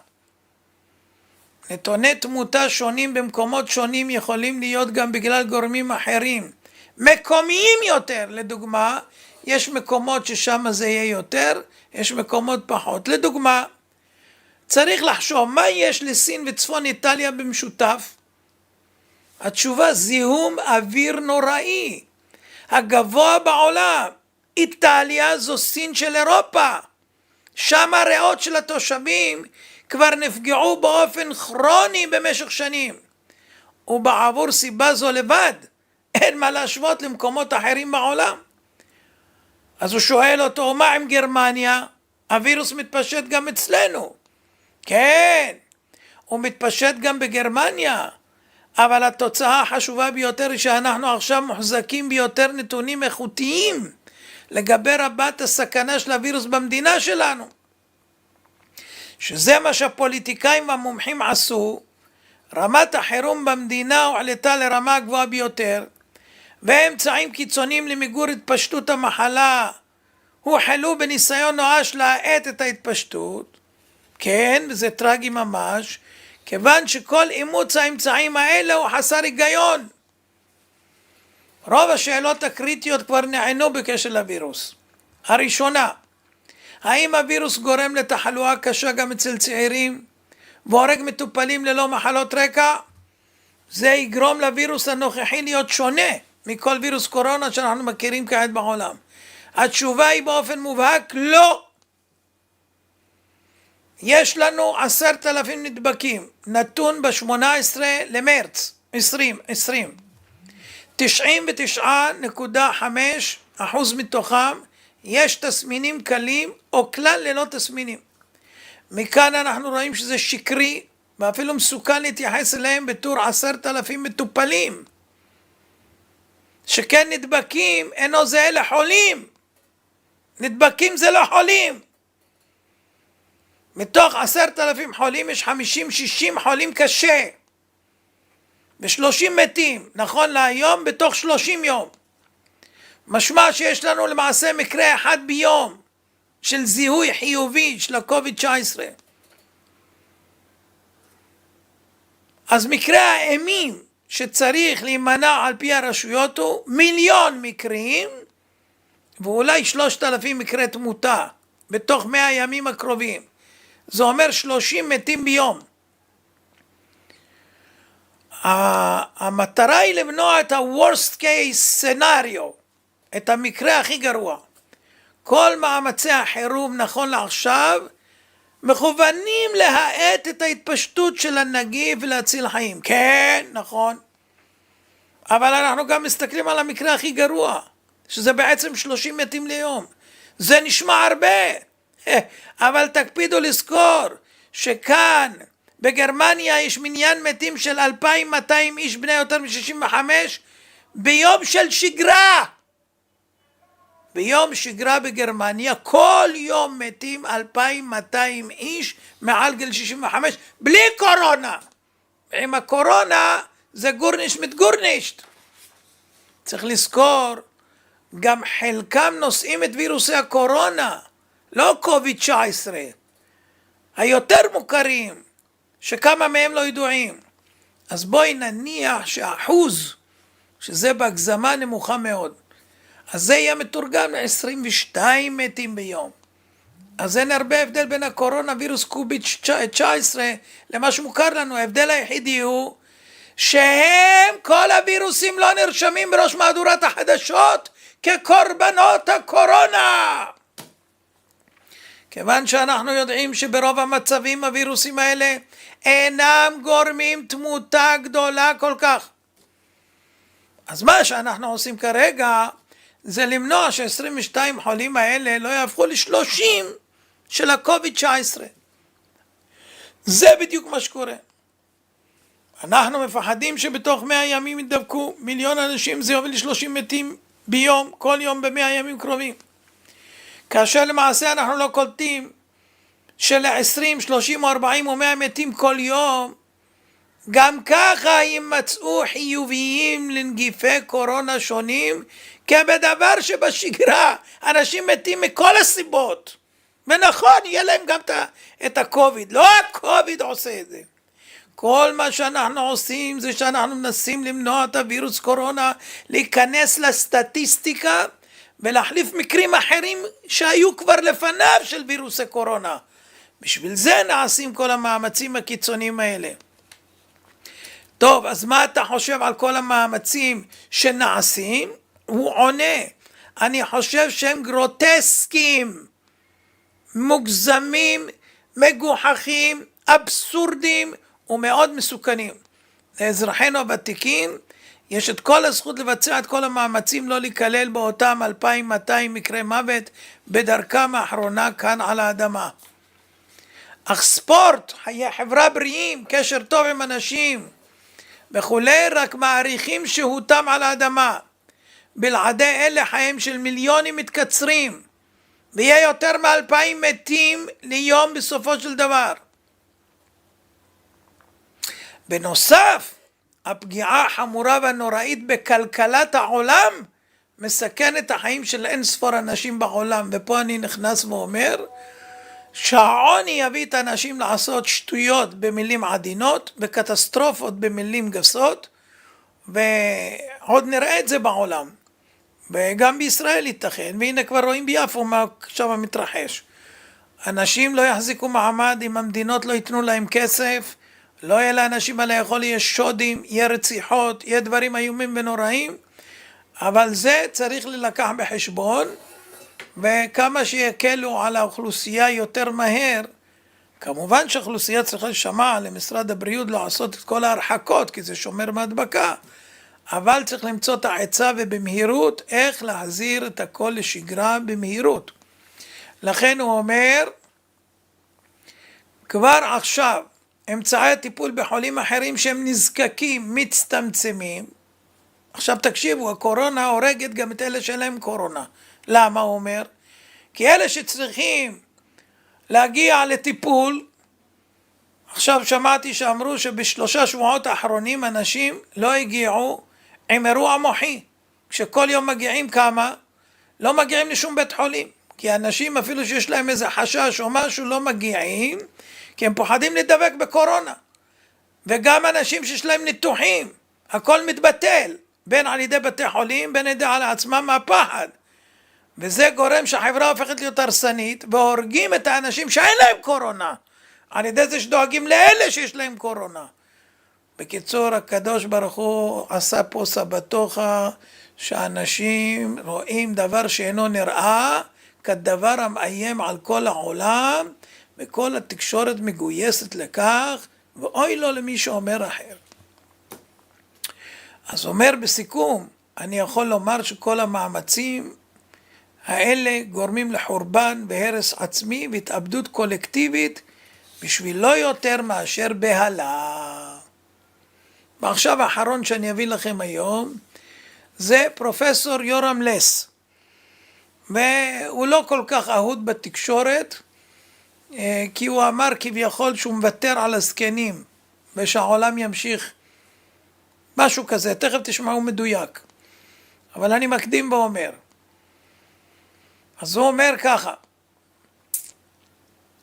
נתוני תמותה שונים במקומות שונים יכולים להיות גם בגלל גורמים אחרים, מקומיים יותר. לדוגמה, יש מקומות ששם זה יהיה יותר, יש מקומות פחות. לדוגמה, צריך לחשוב מה יש לסין וצפון איטליה במשותף. התשובה, זיהום אוויר נוראי, הגבוה בעולם. איטליה זו סין של אירופה, שם הריאות של התושבים כבר נפגעו באופן כרוני במשך שנים, ובעבור סיבה זו לבד אין מה להשוות למקומות אחרים בעולם. אז הוא שואל אותו, מה עם גרמניה? הווירוס מתפשט גם אצלנו. כן, הוא מתפשט גם בגרמניה, אבל התוצאה החשובה ביותר היא שאנחנו עכשיו מוחזקים ביותר נתונים איכותיים לגבי רבת הסכנה של הווירוס במדינה שלנו, שזה מה שהפוליטיקאים והמומחים עשו. רמת החירום במדינה הועלתה לרמה הגבוהה ביותר, ואמצעים קיצוניים למיגור התפשטות המחלה הוחלו בניסיון נואש להאט את ההתפשטות. כן, וזה טרגי ממש, כיוון שכל אימוץ האמצעים האלה הוא חסר היגיון. רוב השאלות הקריטיות כבר נענו בקשר לווירוס. הראשונה, האם הווירוס גורם לתחלואה קשה גם אצל צעירים והורג מטופלים ללא מחלות רקע? זה יגרום לווירוס הנוכחי להיות שונה מכל וירוס קורונה שאנחנו מכירים כעת בעולם. התשובה היא באופן מובהק לא. יש לנו 10,000 נדבקים, נתון ב-18 למרץ 2020. 99.5% מתוכם יש תסמינים קלים או כלל ללא תסמינים. מכאן אנחנו רואים שזה שקרי ואפילו מסוכן להתייחס אליהם בתור 10,000 מטופלים. שכן נדבקים אינו זהה לחולים. נדבקים זה לא חולים. מתוך 10,000 חולים יש 50-60 חולים קשה ו30 מתים נכון להיום בתוך 30 יום. משמע שיש לנו למעשה מקרה אחד ביום של זיהוי חיובי של ה-COVID-19. אז מקרה האימים שצריך להימנע על פי הרשויות הוא 1,000,000 מקרים ואולי 3,000 מקרי תמותה בתוך 100 ימים הקרובים. זה אומר 30 מתים ביום. המטרה היא למנוע את ה-worst case scenario, את המקרה הכי גרוע. כל מאמצי החירום נכון לעכשיו מכוונים להאט את ההתפשטות של הנגיף ולהציל חיים. כן, נכון. אבל אנחנו גם מסתכלים על המקרה הכי גרוע, שזה בעצם 30 מתים ליום. זה נשמע הרבה, אבל תקפידו לזכור שכאן בגרמניה יש מניין מתים של 2,200 איש בני יותר מ-65 ביום של שגרה. ביום שגרה בגרמניה כל יום מתים 2,200 איש מעל גיל 65 בלי קורונה. עם הקורונה זה גורנישט mit גורנישט. צריך לזכור, גם חלקם נושאים את וירוסי הקורונה, לא COVID-19, היותר מוכרים, שכמה מהם לא ידועים. אז בואי נניח שהאחוז, שזה בהגזמה נמוכה מאוד, אז זה יהיה מתורגם ל-22 מתים ביום. אז אין הרבה הבדל בין הקורונה וירוס COVID-19 למה שמוכר לנו. ההבדל היחידי הוא שהם, כל הווירוסים לא נרשמים בראש מהדורת החדשות כקורבנות הקורונה. כיוון שאנחנו יודעים שברוב המצבים הווירוסים האלה אינם גורמים תמותה גדולה כל כך. אז מה שאנחנו עושים כרגע זה למנוע ש-22 חולים האלה לא יהפכו ל-30 של ה-COVID-19. זה בדיוק מה שקורה. אנחנו מפחדים שבתוך 100 ימים ידבקו 1,000,000 אנשים, זה יוביל ל-30 מתים ביום, כל יום ב100 ימים קרובים. כאשר למעשה אנחנו לא קולטים של 20, 30, 40 או 100 מתים כל יום, גם ככה יימצאו חיוביים לנגיפי קורונה שונים, כי בדבר שבשגרה אנשים מתים מכל הסיבות. ונכון, יהיה להם גם את הקוביד. לא הקוביד עושה את זה. כל מה שאנחנו עושים זה שאנחנו מנסים למנוע את הווירוס קורונה, להיכנס לסטטיסטיקה ולהחליף מקרים אחרים שהיו כבר לפניו של וירוס הקורונה. בשביל זה נעשים כל המאמצים הקיצוניים האלה. טוב, אז מה אתה חושב על כל המאמצים שנעשים? הוא עונה, אני חושב שהם גרוטסקיים, מוגזמים, מגוחכים, אבסורדים ומאוד מסוכנים. לאזרחינו הוותיקים יש את כל הזכות לבצע את כל המאמצים לא להיכלל באותם 2,200 מקרי מוות בדרכם האחרונה כאן על האדמה. אך ספורט, חיי חברה בריאים, קשר טוב עם אנשים וכולי, רק מעריכים שהותם על האדמה. בלעדי אלה חיים של מיליונים מתקצרים, ויהיה יותר מ2,000 מתים ליום בסופו של דבר. בנוסף, הפגיעה החמורה והנוראית בכלכלת העולם מסכנת החיים של אין ספור אנשים בעולם. ופה אני נכנס ואומר שהעוני יביא את האנשים לעשות שטויות במילים עדינות וקטסטרופות במילים גסות, ועוד נראה את זה בעולם וגם בישראל ייתכן. והנה כבר רואים ביפו מה עכשיו מתרחש. אנשים לא יחזיקו מעמד אם המדינות לא ייתנו להם כסף, לא יהיה לאנשים מה לאכול, יהיה שודים, יהיה רציחות, יהיה דברים איומים ונוראים. אבל זה צריך ללקח בחשבון, וכמה שיקלו על האוכלוסייה יותר מהר. כמובן שהאוכלוסייה צריכה לשמע למשרד הבריאות לעשות את כל ההרחקות, כי זה שומר מהדבקה, אבל צריך למצוא את העצה ובמהירות איך להחזיר את הכל לשגרה במהירות. לכן הוא אומר, כבר עכשיו אמצעי הטיפול בחולים אחרים שהם נזקקים מצטמצמים. עכשיו תקשיבו, הקורונה הורגת גם את אלה שלהם קורונה. למה הוא אומר? כי אלה שצריכים להגיע לטיפול, עכשיו שמעתי שאמרו שבשלושה שבועות האחרונים אנשים לא הגיעו עם אירוע מוחי. כשכל יום מגיעים כמה, לא מגיעים לשום בית חולים. כי אנשים אפילו שיש להם איזה חשש או משהו לא מגיעים, כי הם פוחדים לדבק בקורונה. וגם אנשים שיש להם ניתוחים, הכל מתבטל, בין על ידי בתי חולים, בין ידי על עצמם מהפחד. וזה גורם שהחברה הופכת להיות הרסנית, והורגים את האנשים שאין להם קורונה, על ידי זה שדואגים לאלה שיש להם קורונה. בקיצור, הקדוש ברוך הוא עשה פה סבתוכה, שאנשים רואים דבר שאינו נראה, כדבר המאיים על כל העולם, וכל התקשורת מגויסת לכך, ואוי לו למי שאומר אחר. אז אומר בסיכום, אני יכול לומר שכל המאמצים האלה גורמים לחורבן והרס עצמי והתאבדות קולקטיבית, בשביל לא יותר מאשר בהלה. ועכשיו האחרון שאני אביא לכם היום, זה פרופסור יורם לס. והוא לא כל כך אהוד בתקשורת, כי הוא אמר כביכול שהוא מוותר על הזקנים, ושהעולם ימשיך משהו כזה, תכף תשמעו מדויק. אבל אני מקדים ואומר. אז הוא אומר ככה,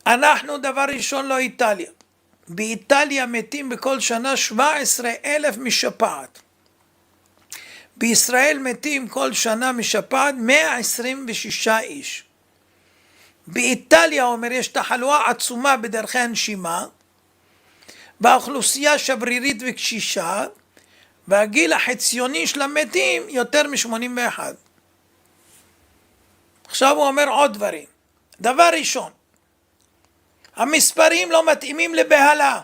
אנחנו דבר ראשון לא איטליה. באיטליה מתים בכל שנה 17,000 משפעת. בישראל מתים כל שנה משפעת 126 איש. באיטליה, אומר, יש תחלואה עצומה בדרכי הנשימה, והאוכלוסייה שברירית וקשישה, והגיל החציוני של המתים יותר מ-81. עכשיו הוא אומר עוד דברים. דבר ראשון, המספרים לא מתאימים לבהלה.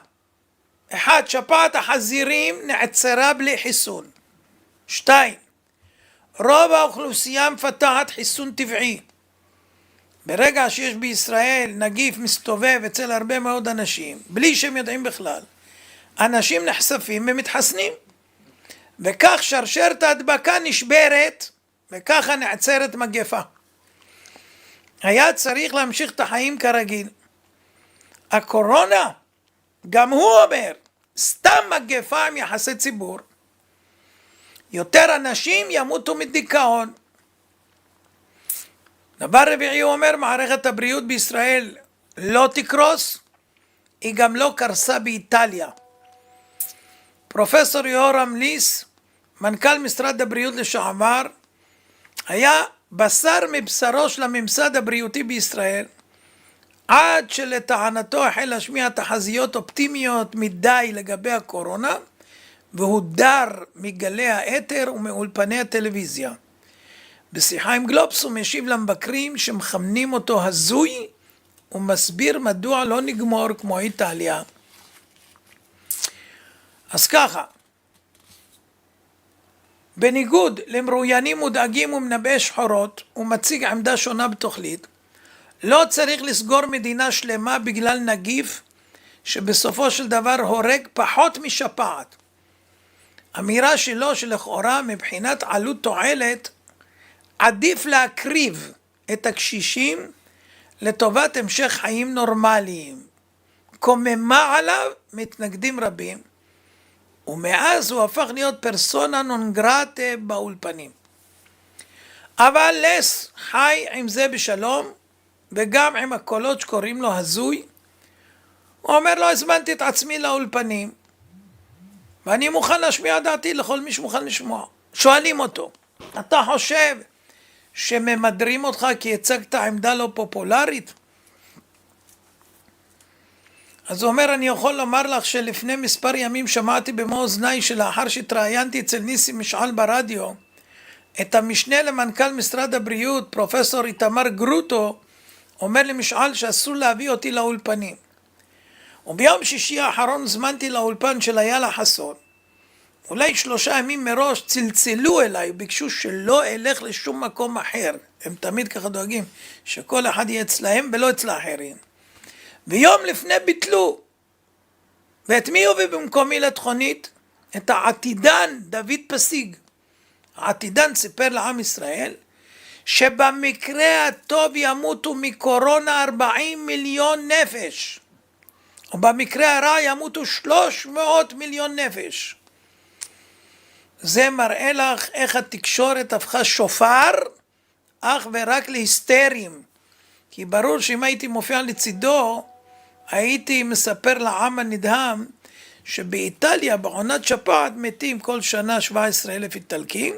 1. שפעת החזירים נעצרה בלי חיסון. 2. רוב האוכלוסייה מפתחת חיסון טבעי. ברגע שיש בישראל נגיף מסתובב אצל הרבה מאוד אנשים, בלי שהם יודעים בכלל, אנשים נחשפים ומתחסנים. וכך שרשרת ההדבקה נשברת, וככה נעצרת מגפה. היה צריך להמשיך את החיים כרגיל. הקורונה, גם הוא אומר, סתם מגפה עם יחסי ציבור, יותר אנשים ימותו מדיכאון. דבר רביעי הוא אומר, מערכת הבריאות בישראל לא תקרוס, היא גם לא קרסה באיטליה. פרופסור יורם ליס, מנכ"ל משרד הבריאות לשעבר, היה בשר מבשרו של הממסד הבריאותי בישראל, עד שלטענתו החל להשמיע תחזיות אופטימיות מדי לגבי הקורונה, והודר מגלי האתר ומאולפני הטלוויזיה. בשיחה עם גלובס הוא משיב למבקרים שמכנים אותו הזוי, ומסביר מדוע לא נגמור כמו איטליה. אז ככה, בניגוד למרואיינים מודאגים ומנבאי שחורות, הוא מציג עמדה שונה בתוכנית. לא צריך לסגור מדינה שלמה בגלל נגיף שבסופו של דבר הורג פחות משפעת. אמירה שלו שלכאורה מבחינת עלות תועלת עדיף להקריב את הקשישים לטובת המשך חיים נורמליים. קוממה עליו מתנגדים רבים, ומאז הוא הפך להיות פרסונה נון גרטה באולפנים. אבל לס חי עם זה בשלום, וגם עם הקולות שקוראים לו הזוי. הוא אומר לו, הזמנתי את עצמי לאולפנים, ואני מוכן להשמיע דעתי לכל מי שמוכן לשמוע. שואלים אותו, אתה חושב שממדרים אותך כי הצגת עמדה לא פופולרית? אז הוא אומר, אני יכול לומר לך שלפני מספר ימים שמעתי במו אוזניי שלאחר שהתראיינתי אצל ניסים משעל ברדיו, את המשנה למנכ"ל משרד הבריאות, פרופסור איתמר גרוטו, אומר למשעל שאסור להביא אותי לאולפנים. וביום שישי האחרון זמנתי לאולפן של איילה חסון. אולי 3 ימים מראש צלצלו אליי, ביקשו שלא אלך לשום מקום אחר. הם תמיד ככה דואגים שכל אחד יהיה אצלהם ולא אצל האחרים. ויום לפני ביטלו. ואת מי הוביא במקומי לתכונית? את העתידן דוד פסיג. העתידן סיפר לעם ישראל שבמקרה הטוב ימותו מקורונה 40 מיליון נפש. ובמקרה הרע ימותו 300 מיליון נפש. זה מראה לך איך התקשורת הפכה שופר אך ורק להיסטרים. כי ברור שאם הייתי מופיע לצידו, הייתי מספר לעם הנדהם שבאיטליה בעונת שפעת מתים כל שנה 17,000 איטלקים,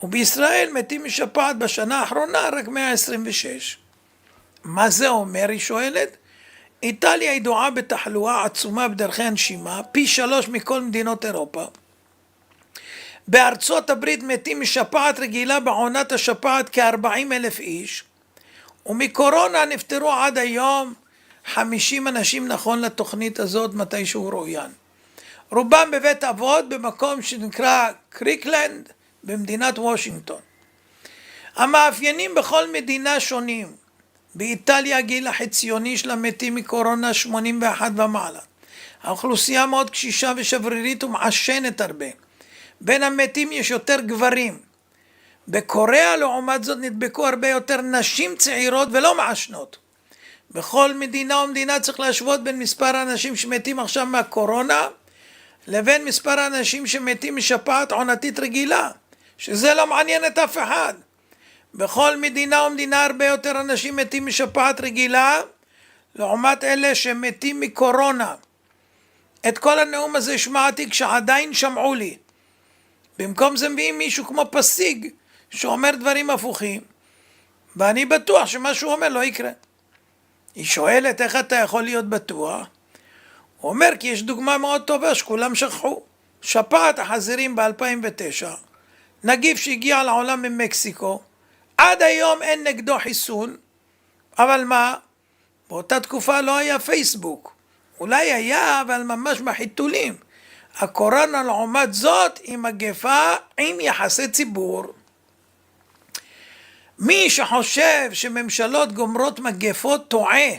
ובישראל מתים משפעת בשנה האחרונה רק 126. מה זה אומר, היא שואלת? איטליה ידועה בתחלואה עצומה בדרכי הנשימה, פי 3 מכל מדינות אירופה. בארצות הברית מתים משפעת רגילה בעונת השפעת כ-40,000 איש, ומקורונה נפטרו עד היום 50 אנשים נכון לתוכנית הזאת מתי שהוא רואיין. רובם בבית אבות במקום שנקרא קריקלנד במדינת וושינגטון. המאפיינים בכל מדינה שונים. באיטליה הגיל החציוני של המתים מקורונה 81 ומעלה. האוכלוסייה מאוד קשישה ושברירית ומעשנת הרבה. בין המתים יש יותר גברים. בקוריאה לעומת זאת נדבקו הרבה יותר נשים צעירות ולא מעשנות. בכל מדינה ומדינה צריך להשוות בין מספר האנשים שמתים עכשיו מהקורונה לבין מספר האנשים שמתים משפעת עונתית רגילה, שזה לא מעניין את אף אחד. בכל מדינה ומדינה הרבה יותר אנשים מתים משפעת רגילה לעומת אלה שמתים מקורונה. את כל הנאום הזה שמעתי כשעדיין שמעו לי. במקום זה מביאים מישהו כמו פסיג שאומר דברים הפוכים, ואני בטוח שמה שהוא אומר לא יקרה. היא שואלת איך אתה יכול להיות בטוח? הוא אומר כי יש דוגמה מאוד טובה שכולם שכחו. שפעת החזירים ב-2009, נגיף שהגיע לעולם ממקסיקו, עד היום אין נגדו חיסון, אבל מה? באותה תקופה לא היה פייסבוק. אולי היה, אבל ממש בחיתולים. הקורונה לעומת זאת היא מגפה עם יחסי ציבור. מי שחושב שממשלות גומרות מגפות טועה.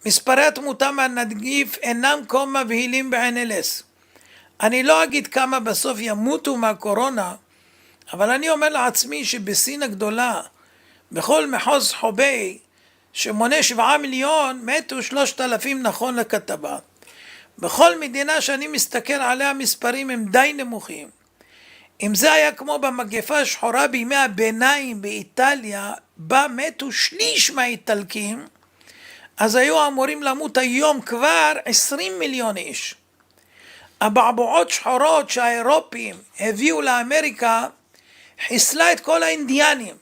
מספרי התמותה מהנגיף אינם כה מבהילים בעין LS. אני לא אגיד כמה בסוף ימותו מהקורונה, אבל אני אומר לעצמי שבסין הגדולה, בכל מחוז חובי, שמונה 7 מיליון, מתו 3,000 נכון לכתבה. בכל מדינה שאני מסתכל עליה המספרים הם די נמוכים. אם זה היה כמו במגפה השחורה בימי הביניים באיטליה, בה מתו שליש מהאיטלקים, אז היו אמורים למות היום כבר 20 מיליון איש. הבעבועות שחורות שהאירופים הביאו לאמריקה חיסלה את כל האינדיאנים.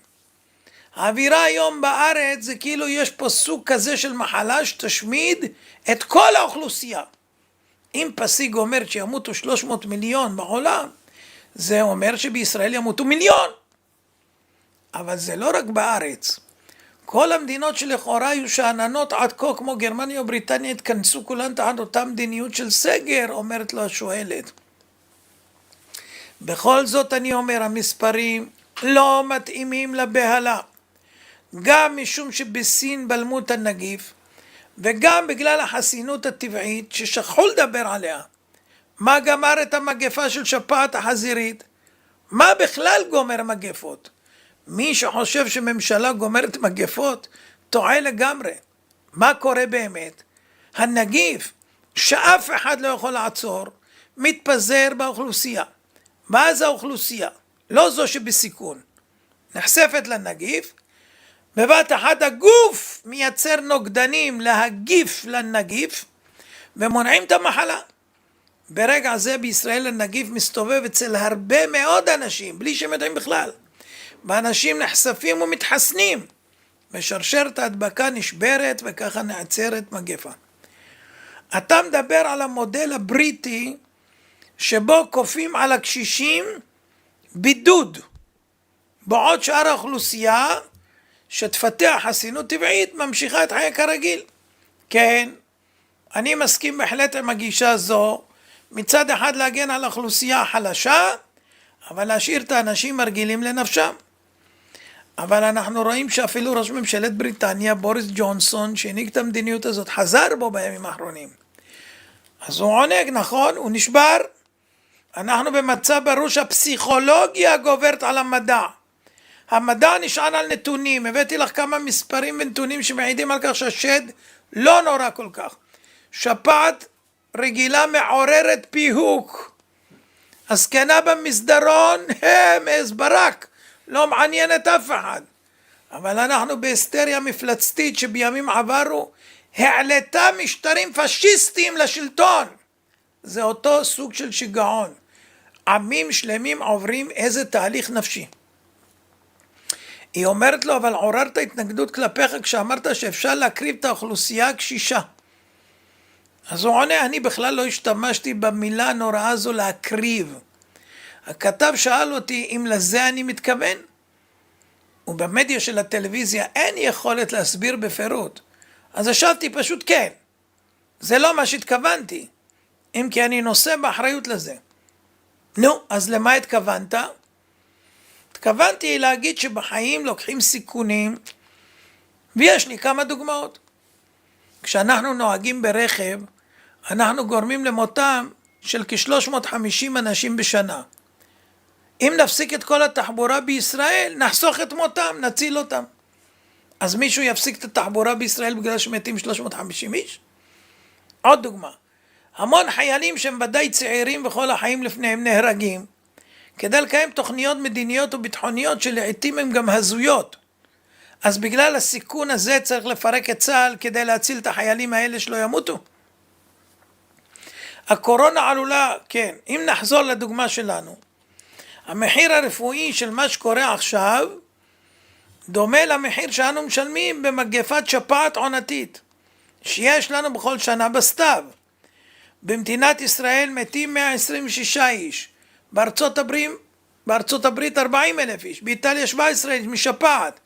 האווירה היום בארץ זה כאילו יש פה סוג כזה של מחלה שתשמיד את כל האוכלוסייה. אם פסיק אומר שימותו 300 מיליון בעולם, זה אומר שבישראל ימותו מיליון. אבל זה לא רק בארץ. כל המדינות שלכאורה היו שאננות עד כה כמו גרמניה או בריטניה התכנסו כולן תחת אותה מדיניות של סגר, אומרת לו השואלת. בכל זאת אני אומר, המספרים לא מתאימים לבהלה. גם משום שבסין בלמו את הנגיף, וגם בגלל החסינות הטבעית ששכחו לדבר עליה. מה גמר את המגפה של שפעת החזירית? מה בכלל גומר מגפות? מי שחושב שממשלה גומרת מגפות, טועה לגמרי. מה קורה באמת? הנגיף, שאף אחד לא יכול לעצור, מתפזר באוכלוסייה. מה זה האוכלוסייה? לא זו שבסיכון. נחשפת לנגיף, בבת אחת הגוף מייצר נוגדנים להגיף לנגיף, ומונעים את המחלה. ברגע זה בישראל הנגיף מסתובב אצל הרבה מאוד אנשים, בלי שהם יודעים בכלל. ואנשים נחשפים ומתחסנים, ושרשרת ההדבקה נשברת וככה נעצרת מגפה. אתה מדבר על המודל הבריטי, שבו כופים על הקשישים בידוד, בעוד שאר האוכלוסייה שתפתח חסינות טבעית ממשיכה את חיי כרגיל. כן, אני מסכים בהחלט עם הגישה הזו, מצד אחד להגן על האוכלוסייה החלשה, אבל להשאיר את האנשים הרגילים לנפשם. אבל אנחנו רואים שאפילו ראש ממשלת בריטניה, בוריס ג'ונסון, שהנהיג את המדיניות הזאת, חזר בו בימים האחרונים. אז הוא עונג, נכון, הוא נשבר. אנחנו במצב ברור שהפסיכולוגיה גוברת על המדע. המדע נשען על נתונים, הבאתי לך כמה מספרים ונתונים שמעידים על כך שהשד לא נורא כל כך. שפעת רגילה מעוררת פיהוק. הזקנה במסדרון, מעז ברק, לא מעניינת אף אחד. אבל אנחנו בהיסטריה מפלצתית שבימים עברו העלתה משטרים פשיסטיים לשלטון. זה אותו סוג של שיגעון. עמים שלמים עוברים איזה תהליך נפשי. היא אומרת לו, אבל עוררת התנגדות כלפיך כשאמרת שאפשר להקריב את האוכלוסייה הקשישה. אז הוא עונה, אני בכלל לא השתמשתי במילה הנוראה הזו להקריב. הכתב שאל אותי אם לזה אני מתכוון. ובמדיה של הטלוויזיה אין יכולת להסביר בפירוט. אז השבתי פשוט כן. זה לא מה שהתכוונתי. אם כי אני נושא באחריות לזה. נו, אז למה התכוונת? התכוונתי להגיד שבחיים לוקחים סיכונים, ויש לי כמה דוגמאות. כשאנחנו נוהגים ברכב, אנחנו גורמים למותם של כ-350 אנשים בשנה. אם נפסיק את כל התחבורה בישראל, נחסוך את מותם, נציל אותם. אז מישהו יפסיק את התחבורה בישראל בגלל שמתים 350 איש? עוד דוגמה. המון חיילים שהם ודאי צעירים וכל החיים לפניהם נהרגים, כדי לקיים תוכניות מדיניות וביטחוניות שלעיתים הן גם הזויות. אז בגלל הסיכון הזה צריך לפרק את צה"ל כדי להציל את החיילים האלה שלא ימותו. הקורונה עלולה, כן, אם נחזור לדוגמה שלנו, המחיר הרפואי של מה שקורה עכשיו דומה למחיר שאנו משלמים במגפת שפעת עונתית שיש לנו בכל שנה בסתיו. במדינת ישראל מתים 126 איש, בארצות הברית 40,000 איש, באיטליה 17 איש משפעת.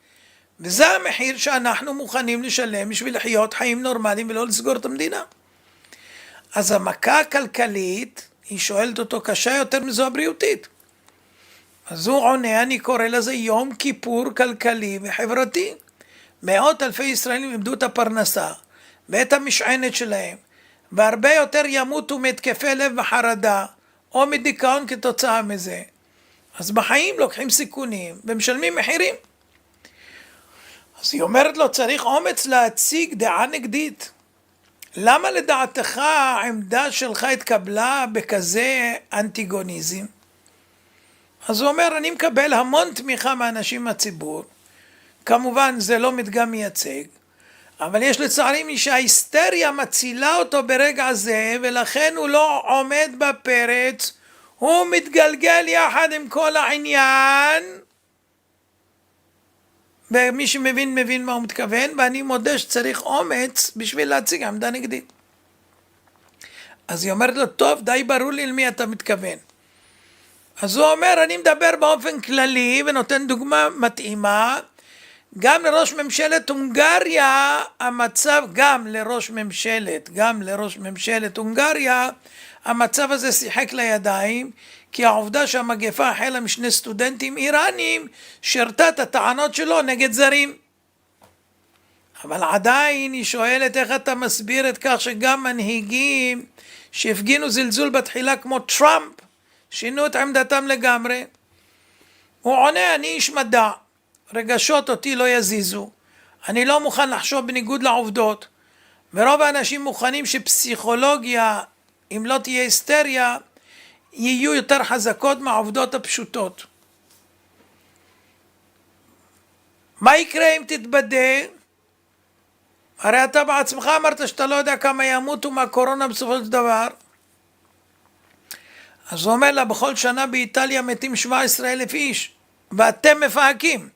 וזה המחיר שאנחנו מוכנים לשלם בשביל לחיות חיים נורמליים ולא לסגור את המדינה. אז המכה הכלכלית, היא שואלת אותו, קשה יותר מזו הבריאותית. אז הוא עונה, אני קורא לזה יום כיפור כלכלי וחברתי. מאות אלפי ישראלים איבדו את הפרנסה ואת המשענת שלהם, והרבה יותר ימותו מהתקפי לב וחרדה, או מדיכאון כתוצאה מזה. אז בחיים לוקחים סיכונים ומשלמים מחירים. אז היא אומרת לו, צריך אומץ להציג דעה נגדית. למה לדעתך העמדה שלך התקבלה בכזה אנטיגוניזם? אז הוא אומר, אני מקבל המון תמיכה מאנשים מהציבור. כמובן זה לא מדגם מייצג, אבל יש לצערי מי שההיסטריה מצילה אותו ברגע זה, ולכן הוא לא עומד בפרץ, הוא מתגלגל יחד עם כל העניין, ומי שמבין מבין מה הוא מתכוון, ואני מודה שצריך אומץ בשביל להציג עמדה נגדית. אז היא אומרת לו, טוב, די ברור לי למי אתה מתכוון. אז הוא אומר, אני מדבר באופן כללי ונותן דוגמה מתאימה, גם לראש ממשלת הונגריה המצב, גם לראש ממשלת הונגריה המצב הזה שיחק לידיים, כי העובדה שהמגפה החלה משני סטודנטים איראנים שרתה את הטענות שלו נגד זרים. אבל עדיין היא שואלת איך אתה מסביר את כך שגם מנהיגים שהפגינו זלזול בתחילה כמו טראמפ שינו את עמדתם לגמרי. הוא עונה, אני איש מדע, רגשות אותי לא יזיזו, אני לא מוכן לחשוב בניגוד לעובדות, ורוב האנשים מוכנים שפסיכולוגיה, אם לא תהיה היסטריה, יהיו יותר חזקות מהעובדות הפשוטות. מה יקרה אם תתבדה? הרי אתה בעצמך אמרת שאתה לא יודע כמה ימותו מהקורונה בסופו של דבר. אז הוא אומר לה, בכל שנה באיטליה מתים 17,000 איש, ואתם מפהקים.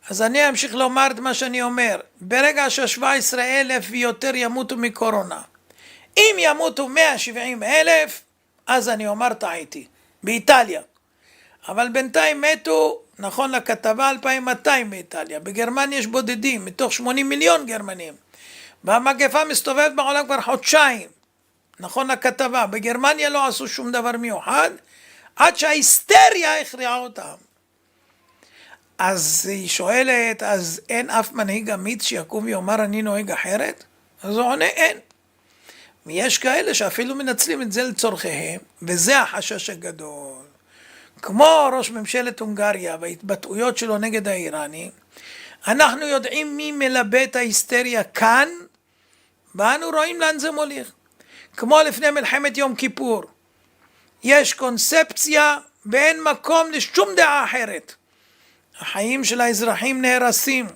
אז אני אמשיך לומר את מה שאני אומר. ברגע ש17,000 ויותר ימותו מקורונה, אם ימותו 170,000, אז אני אומר טעיתי, באיטליה. אבל בינתיים מתו, נכון לכתבה, 2,200 באיטליה. בגרמניה יש בודדים, מתוך 80 מיליון גרמנים. והמגפה מסתובבת בעולם כבר חודשיים. נכון לכתבה, בגרמניה לא עשו שום דבר מיוחד, עד שההיסטריה הכריעה אותם. אז היא שואלת, אז אין אף מנהיג אמיץ שיקום ויאמר אני נוהג אחרת? אז הוא עונה, אין. ויש כאלה שאפילו מנצלים את זה לצורכיהם, וזה החשש הגדול. כמו ראש ממשלת הונגריה וההתבטאויות שלו נגד האיראנים, אנחנו יודעים מי מלבה את ההיסטריה כאן, ואנו רואים לאן זה מוליך. כמו לפני מלחמת יום כיפור, יש קונספציה ואין מקום לשום דעה אחרת. החיים של האזרחים נהרסים,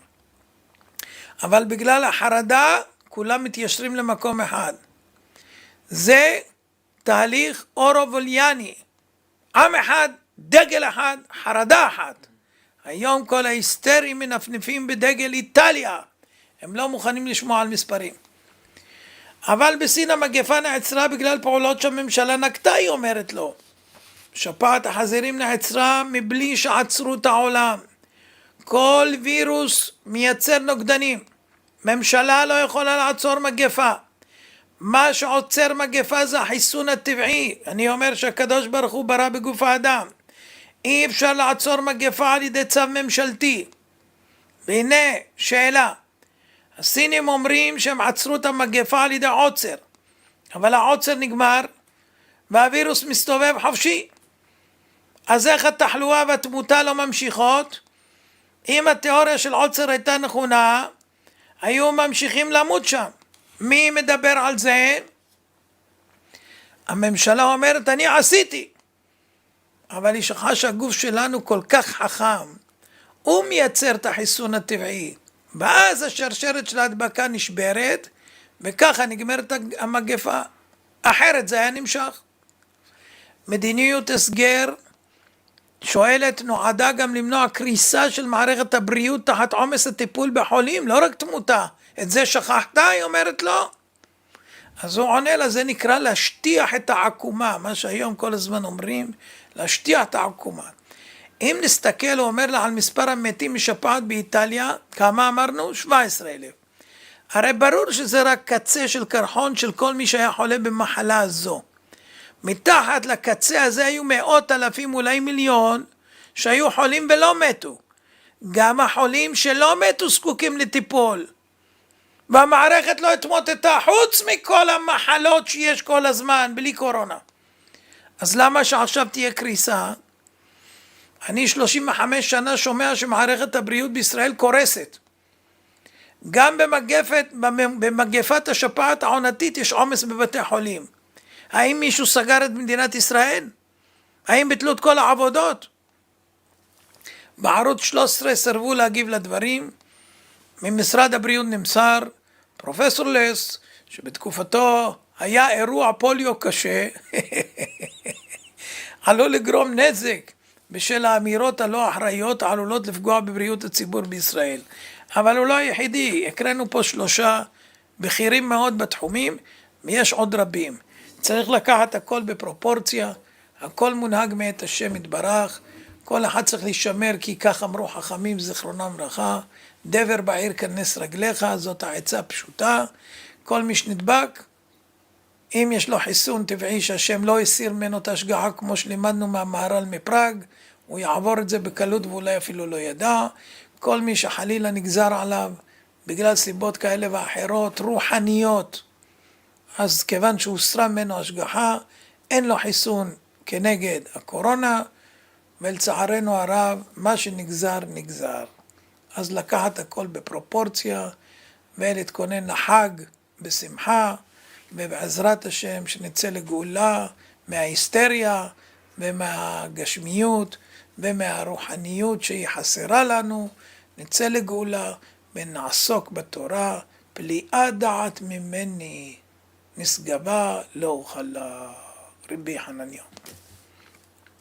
אבל בגלל החרדה כולם מתיישרים למקום אחד. זה תהליך אורווליאני, עם אחד, דגל אחד, חרדה אחת. היום כל ההיסטרים מנפנפים בדגל איטליה, הם לא מוכנים לשמוע על מספרים. אבל בסין המגפה נעצרה בגלל פעולות שהממשלה נקטה, היא אומרת לו. שפעת החזירים נעצרה מבלי שעצרו את העולם. כל וירוס מייצר נוגדנים. ממשלה לא יכולה לעצור מגפה. מה שעוצר מגפה זה החיסון הטבעי. אני אומר שהקדוש ברוך הוא ברא בגוף האדם. אי אפשר לעצור מגפה על ידי צו ממשלתי. והנה שאלה. הסינים אומרים שהם עצרו את המגפה על ידי עוצר. אבל העוצר נגמר והווירוס מסתובב חופשי. אז איך התחלואה והתמותה לא ממשיכות? אם התיאוריה של עוצר הייתה נכונה, היו ממשיכים למות שם. מי מדבר על זה? הממשלה אומרת, אני עשיתי. אבל היא שכחה שהגוף שלנו כל כך חכם. הוא מייצר את החיסון הטבעי. ואז השרשרת של ההדבקה נשברת, וככה נגמרת המגפה. אחרת זה היה נמשך. מדיניות הסגר שואלת נועדה גם למנוע קריסה של מערכת הבריאות תחת עומס הטיפול בחולים, לא רק תמותה. את זה שכחת? היא אומרת לא. אז הוא עונה לה, זה נקרא להשטיח את העקומה, מה שהיום כל הזמן אומרים, להשטיח את העקומה. אם נסתכל, הוא אומר לה על מספר המתים משפעת באיטליה, כמה אמרנו? 17,000. הרי ברור שזה רק קצה של קרחון של כל מי שהיה חולה במחלה הזו. מתחת לקצה הזה היו 100,000, אולי מיליון, שהיו חולים ולא מתו. גם החולים שלא מתו זקוקים לטיפול. והמערכת לא התמוטטה, חוץ מכל המחלות שיש כל הזמן, בלי קורונה. אז למה שעכשיו תהיה קריסה? אני 35 שנה שומע שמערכת הבריאות בישראל קורסת. גם במגפת השפעת העונתית יש עומס בבתי חולים. האם מישהו סגר את מדינת ישראל? האם ביטלו את כל העבודות? בערוץ 13 סרבו להגיב לדברים. ממשרד הבריאות נמסר, פרופסור לס, שבתקופתו היה אירוע פוליו קשה, עלול לגרום נזק בשל האמירות הלא אחראיות העלולות לפגוע בבריאות הציבור בישראל. אבל הוא לא היחידי, הקראנו פה 3 בכירים מאוד בתחומים, ויש עוד רבים. צריך לקחת הכל בפרופורציה, הכל מונהג מאת השם יתברך, כל אחד צריך להישמר, כי כך אמרו חכמים זיכרונם לברכה, דבר בעיר כנס רגליך, זאת העצה הפשוטה. כל מי שנדבק, אם יש לו חיסון טבעי שהשם לא הסיר ממנו את ההשגחה, כמו שלימדנו מהמהר"ל מפראג, הוא יעבור את זה בקלות ואולי אפילו לא ידע. כל מי שחלילה נגזר עליו בגלל סיבות כאלה ואחרות רוחניות, אז כיוון שהוסרה ממנו השגחה, אין לו חיסון כנגד הקורונה, ולצערנו הרב, מה שנגזר נגזר. אז לקחת הכל בפרופורציה, ולהתכונן לחג בשמחה, ובעזרת השם שנצא לגאולה מההיסטריה, ומהגשמיות, ומהרוחניות שהיא חסרה לנו, נצא לגאולה ונעסוק בתורה, פליאה דעת ממני, נשגבה לא אוכלה. רבי חנניה.